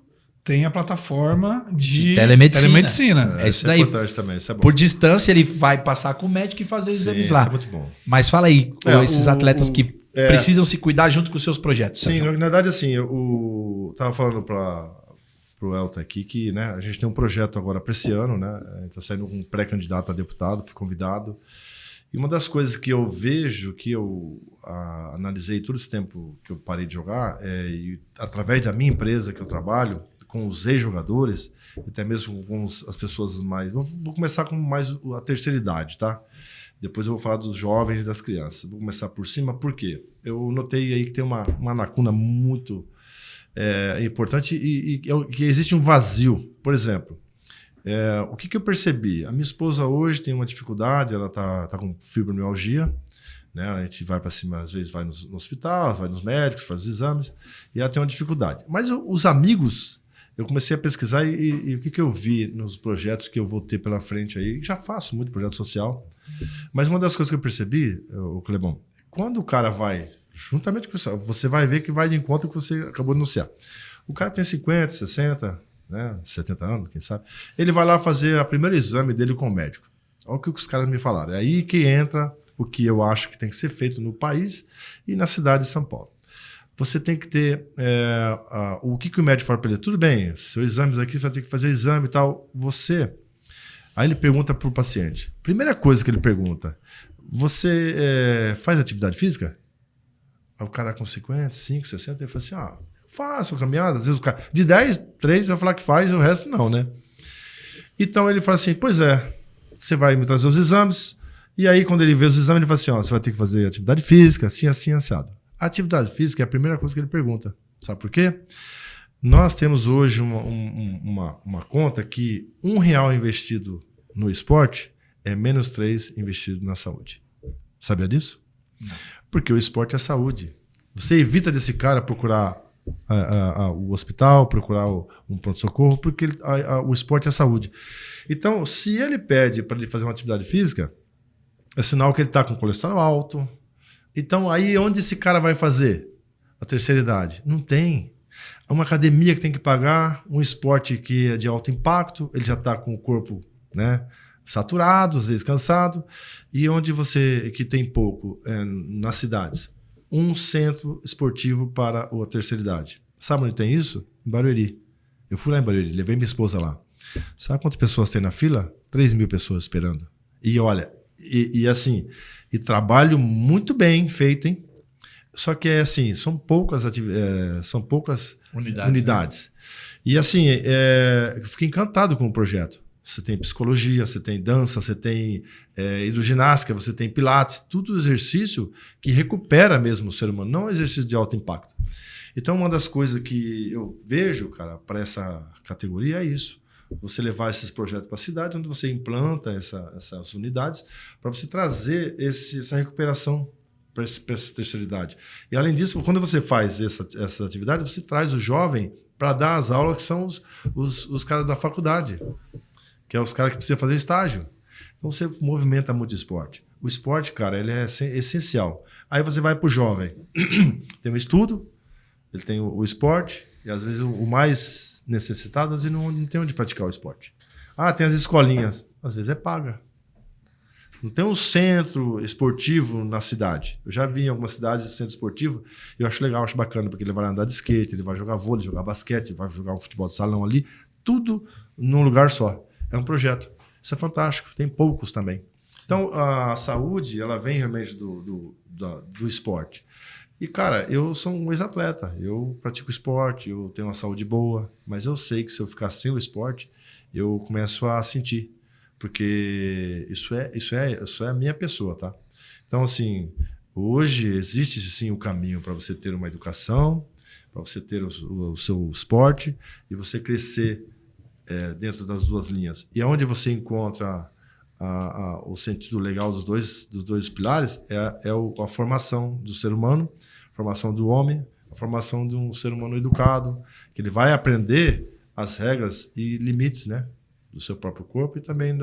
Speaker 2: tem a plataforma de telemedicina.
Speaker 1: É isso daí.
Speaker 3: Importante também, isso é bom.
Speaker 1: Por distância, ele vai passar com o médico e fazer os exames lá.
Speaker 3: Isso é muito bom.
Speaker 1: Mas fala aí, esses atletas que precisam se cuidar junto com os seus projetos.
Speaker 3: Sim, na verdade, assim, eu estava falando pro Elton aqui que, né, a gente tem um projeto agora para esse ano, né? A gente está saindo com um pré-candidato a deputado, fui convidado. E uma das coisas que eu vejo, que eu analisei todo esse tempo que eu parei de jogar, e através da minha empresa que eu trabalho, com os ex-jogadores, até mesmo com as pessoas mais... Vou começar com mais a terceira idade, tá? Depois eu vou falar dos jovens e das crianças. Vou começar por cima, por quê? Eu notei aí que tem uma lacuna muito importante e que existe um vazio. Por exemplo, o que eu percebi? A minha esposa hoje tem uma dificuldade, ela tá com fibromialgia, né? A gente vai para cima, às vezes vai no hospital, vai nos médicos, faz os exames, e ela tem uma dificuldade. Mas os amigos, eu comecei a pesquisar e o que eu vi nos projetos que eu vou ter pela frente aí, já faço muito projeto social, mas uma das coisas que eu percebi, Clebão, quando o cara vai, juntamente com você vai ver que vai de encontro que você acabou de anunciar. O cara tem 50, 60, né, 70 anos, quem sabe, ele vai lá fazer o primeiro exame dele com o médico. Olha o que os caras me falaram. É aí que entra o que eu acho que tem que ser feito no país e na cidade de São Paulo. Você tem que ter... o que o médico fala para ele? Tudo bem, seus exames aqui, você vai ter que fazer exame e tal. Aí ele pergunta para o paciente. Primeira coisa que ele pergunta, você faz atividade física? Aí o cara com 50, 5, 60, ele fala assim, eu faço caminhada. Às vezes o cara... De 10, 3 vai falar que faz, o resto não, né? Então ele fala assim, pois você vai me trazer os exames. E aí quando ele vê os exames, ele fala assim, você vai ter que fazer atividade física, assim, assim, assado. A atividade física é a primeira coisa que ele pergunta. Sabe por quê? Nós temos hoje uma conta que R$1 investido no esporte é menos 3 investido na saúde. Sabia disso? Não. Porque o esporte é saúde. Você evita desse cara procurar o hospital, procurar um pronto-socorro, porque o esporte é saúde. Então, se ele pede para ele fazer uma atividade física, é sinal que ele está com colesterol alto. Então, aí onde esse cara vai fazer a terceira idade? Não tem. É uma academia que tem que pagar, um esporte que é de alto impacto, ele já está com o corpo, né, saturado, às vezes cansado, e onde você, que tem pouco, nas cidades, um centro esportivo para a terceira idade. Sabe onde tem isso? Em Barueri. Eu fui lá em Barueri, levei minha esposa lá. Sabe quantas pessoas tem na fila? 3.000 pessoas esperando. E olha, e trabalho muito bem feito, hein? Só que são poucas unidades. Né? E eu fiquei encantado com o projeto. Você tem psicologia, você tem dança, você tem hidroginástica, você tem pilates, tudo exercício que recupera mesmo o ser humano, não exercício de alto impacto. Então, uma das coisas que eu vejo, cara, para essa categoria é isso. você levar esses projetos para a cidade, onde você implanta essas unidades, para você trazer essa recuperação para essa terceira idade. E, além disso, quando você faz essa atividade, você traz o jovem para dar as aulas, que são os caras da faculdade, que é os caras que precisam fazer estágio. Então, você movimenta muito o esporte. O esporte, cara, ele é essencial. Aí você vai para o jovem. Tem o estudo, ele tem o esporte, e às vezes o mais necessitado, às vezes não tem onde praticar o esporte. Tem as escolinhas. Às vezes é paga. Não tem um centro esportivo na cidade. Eu já vi em algumas cidades centro esportivo, e eu acho legal, acho bacana, porque ele vai andar de skate, ele vai jogar vôlei, jogar basquete, vai jogar um futebol de salão ali, tudo num lugar só. É um projeto. Isso é fantástico. Tem poucos também. Então, a saúde, ela vem realmente do esporte. E, cara, eu sou um ex-atleta. Eu pratico esporte, eu tenho uma saúde boa, mas eu sei que se eu ficar sem o esporte, eu começo a sentir. Porque isso é a minha pessoa, tá? Então, assim, hoje existe, sim, o caminho para você ter uma educação, para você ter o seu esporte e você crescer dentro das duas linhas. E onde você encontra o sentido legal dos dois pilares é a formação do ser humano, a formação do homem, a formação de um ser humano educado, que ele vai aprender as regras e limites, né, do seu próprio corpo e também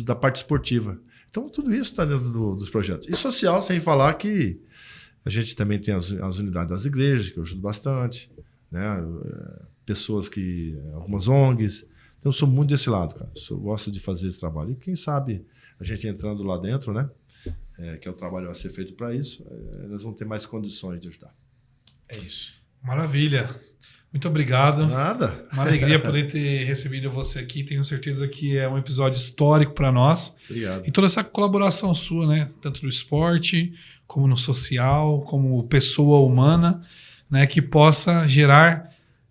Speaker 3: da parte esportiva. Então, tudo isso está dentro dos projetos. E social, sem falar que a gente também tem as unidades das igrejas, que eu ajudo bastante, né, pessoas algumas ONGs. Então, eu sou muito desse lado, cara. Eu gosto de fazer esse trabalho. E quem sabe a gente entrando lá dentro, né? Que é o trabalho a ser feito para isso, nós vamos ter mais condições de ajudar.
Speaker 2: É isso. Maravilha. Muito obrigado.
Speaker 3: Nada.
Speaker 2: Uma alegria poder ter recebido você aqui. Tenho certeza que é um episódio histórico para nós.
Speaker 3: Obrigado.
Speaker 2: E toda essa colaboração sua, né? Tanto no esporte, como no social, como pessoa humana, né? Que possa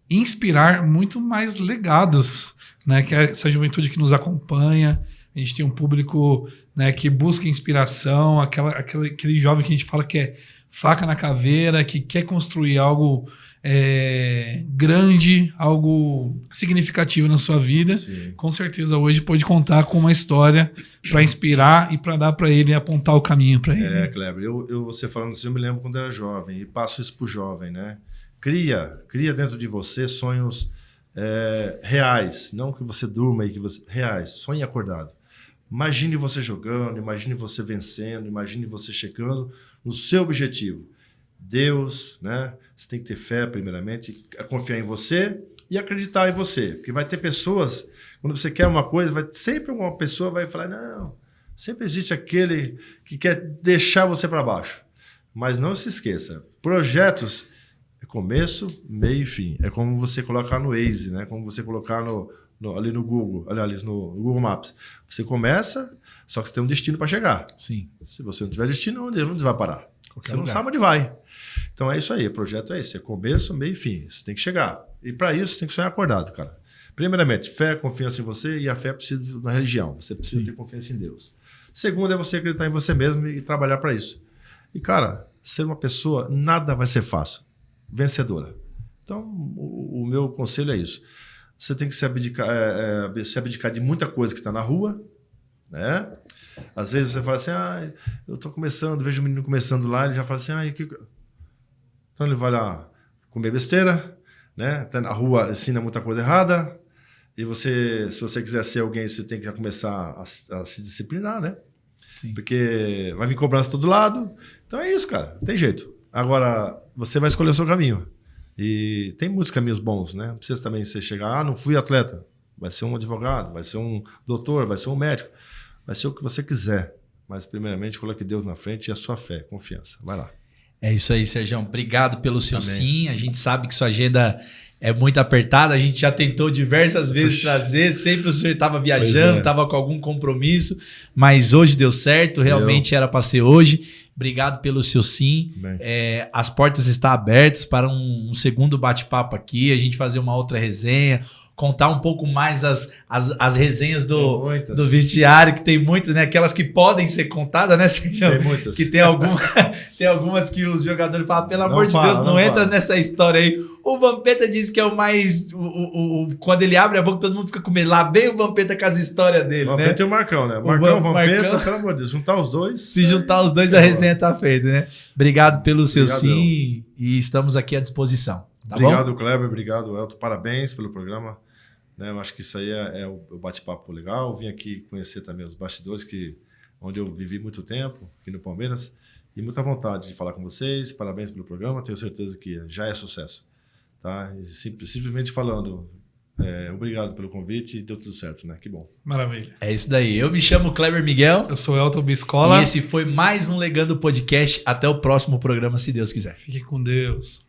Speaker 2: inspirar muito mais legados, né? Que é essa juventude que nos acompanha. A gente tem um público, né, que busca inspiração, aquele jovem que a gente fala que é faca na caveira, que quer construir algo grande, algo significativo na sua vida.
Speaker 3: Sim.
Speaker 2: Com certeza hoje pode contar com uma história para inspirar e para dar para ele, apontar o caminho para ele.
Speaker 3: Kleber, você falando assim, eu me lembro quando eu era jovem e passo isso pro jovem, né? Cria dentro de você sonhos reais, não que você durma e reais, sonhe acordado. Imagine você jogando, imagine você vencendo, imagine você chegando no seu objetivo. Deus, né? Você tem que ter fé, primeiramente, confiar em você e acreditar em você. Porque vai ter pessoas, quando você quer uma coisa, sempre uma pessoa vai falar, não, sempre existe aquele que quer deixar você para baixo. Mas não se esqueça, projetos é começo, meio e fim. É como você colocar no Waze, né? Como você colocar ali no Google, aliás, no Google Maps. Você começa, só que você tem um destino para chegar.
Speaker 2: Sim.
Speaker 3: Se você não tiver destino, onde vai parar?
Speaker 2: Qualquer
Speaker 3: você não
Speaker 2: lugar.
Speaker 3: sabe onde vai. Então é isso aí, o projeto é esse, é começo, meio e fim. Você tem que chegar. E para isso, você tem que sonhar acordado, cara. Primeiramente, fé, confiança em você, e a fé precisa da religião. Você precisa ter confiança em Deus. Segundo é você acreditar em você mesmo e trabalhar para isso. E, cara, ser uma pessoa, nada vai ser fácil. Vencedora. Então, o meu conselho é isso. Você tem que se abdicar de muita coisa que está na rua, né? Às vezes você fala assim, eu estou começando, vejo o menino começando lá, ele já fala assim, então ele vai lá comer besteira, né? Tá na rua, ensina muita coisa errada, e se você quiser ser alguém, você tem que já começar a se disciplinar, né?
Speaker 2: Sim.
Speaker 3: Porque vai vir cobrança de todo lado. Então é isso, cara, não tem jeito. Agora, você vai escolher o seu caminho. E tem muitos caminhos bons, né? Não precisa também você chegar, não fui atleta. Vai ser um advogado, vai ser um doutor, vai ser um médico. Vai ser o que você quiser. Mas, primeiramente, coloque Deus na frente e a sua fé, confiança. Vai lá.
Speaker 1: É isso aí, Sergião. Obrigado pelo seu sim. A gente sabe que sua agenda é muito apertada. A gente já tentou diversas vezes trazer. Sempre o senhor estava viajando, estava com algum compromisso. Mas hoje deu certo. Realmente era para ser hoje. Obrigado pelo seu sim. As portas estão abertas para um segundo bate-papo aqui. A gente fazer uma outra resenha. contar um pouco mais as resenhas do
Speaker 3: Muitas.
Speaker 1: vestiário, que tem muitas, né? Aquelas que podem ser contadas, né, Sérgio?
Speaker 3: Tem muitas.
Speaker 1: Que tem algumas que os jogadores falam, pelo amor de
Speaker 3: fala,
Speaker 1: Deus, não entra
Speaker 3: fala.
Speaker 1: nessa história aí. O Vampeta diz que é o mais... quando ele abre a boca, todo mundo fica com medo. Lá vem o Vampeta com as histórias dele,
Speaker 3: O
Speaker 1: né?
Speaker 3: Vampeta e o Marcão, né? Marcão, Vampeta,
Speaker 1: Marcão.
Speaker 3: pelo amor de Deus, juntar os dois.
Speaker 1: Se juntar os dois, a resenha tá feita, né? Obrigado pelo seu
Speaker 3: Obrigadão.
Speaker 1: sim e estamos aqui à disposição. Tá bom?
Speaker 3: Obrigado, Kleber. Obrigado, Elton. Parabéns pelo programa. Né, eu acho que isso aí é o bate-papo legal. Vim aqui conhecer também os bastidores, onde eu vivi muito tempo, aqui no Palmeiras. E muita vontade de falar com vocês. Parabéns pelo programa. Tenho certeza que já é sucesso. Tá? E simplesmente falando, obrigado pelo convite e deu tudo certo, né? Que bom.
Speaker 2: Maravilha.
Speaker 1: É isso daí. Eu me chamo Kleber Miguel.
Speaker 2: Eu sou Elton Biscola.
Speaker 1: E esse foi mais um Legando Podcast. Até o próximo programa, se Deus quiser.
Speaker 2: Fique com Deus.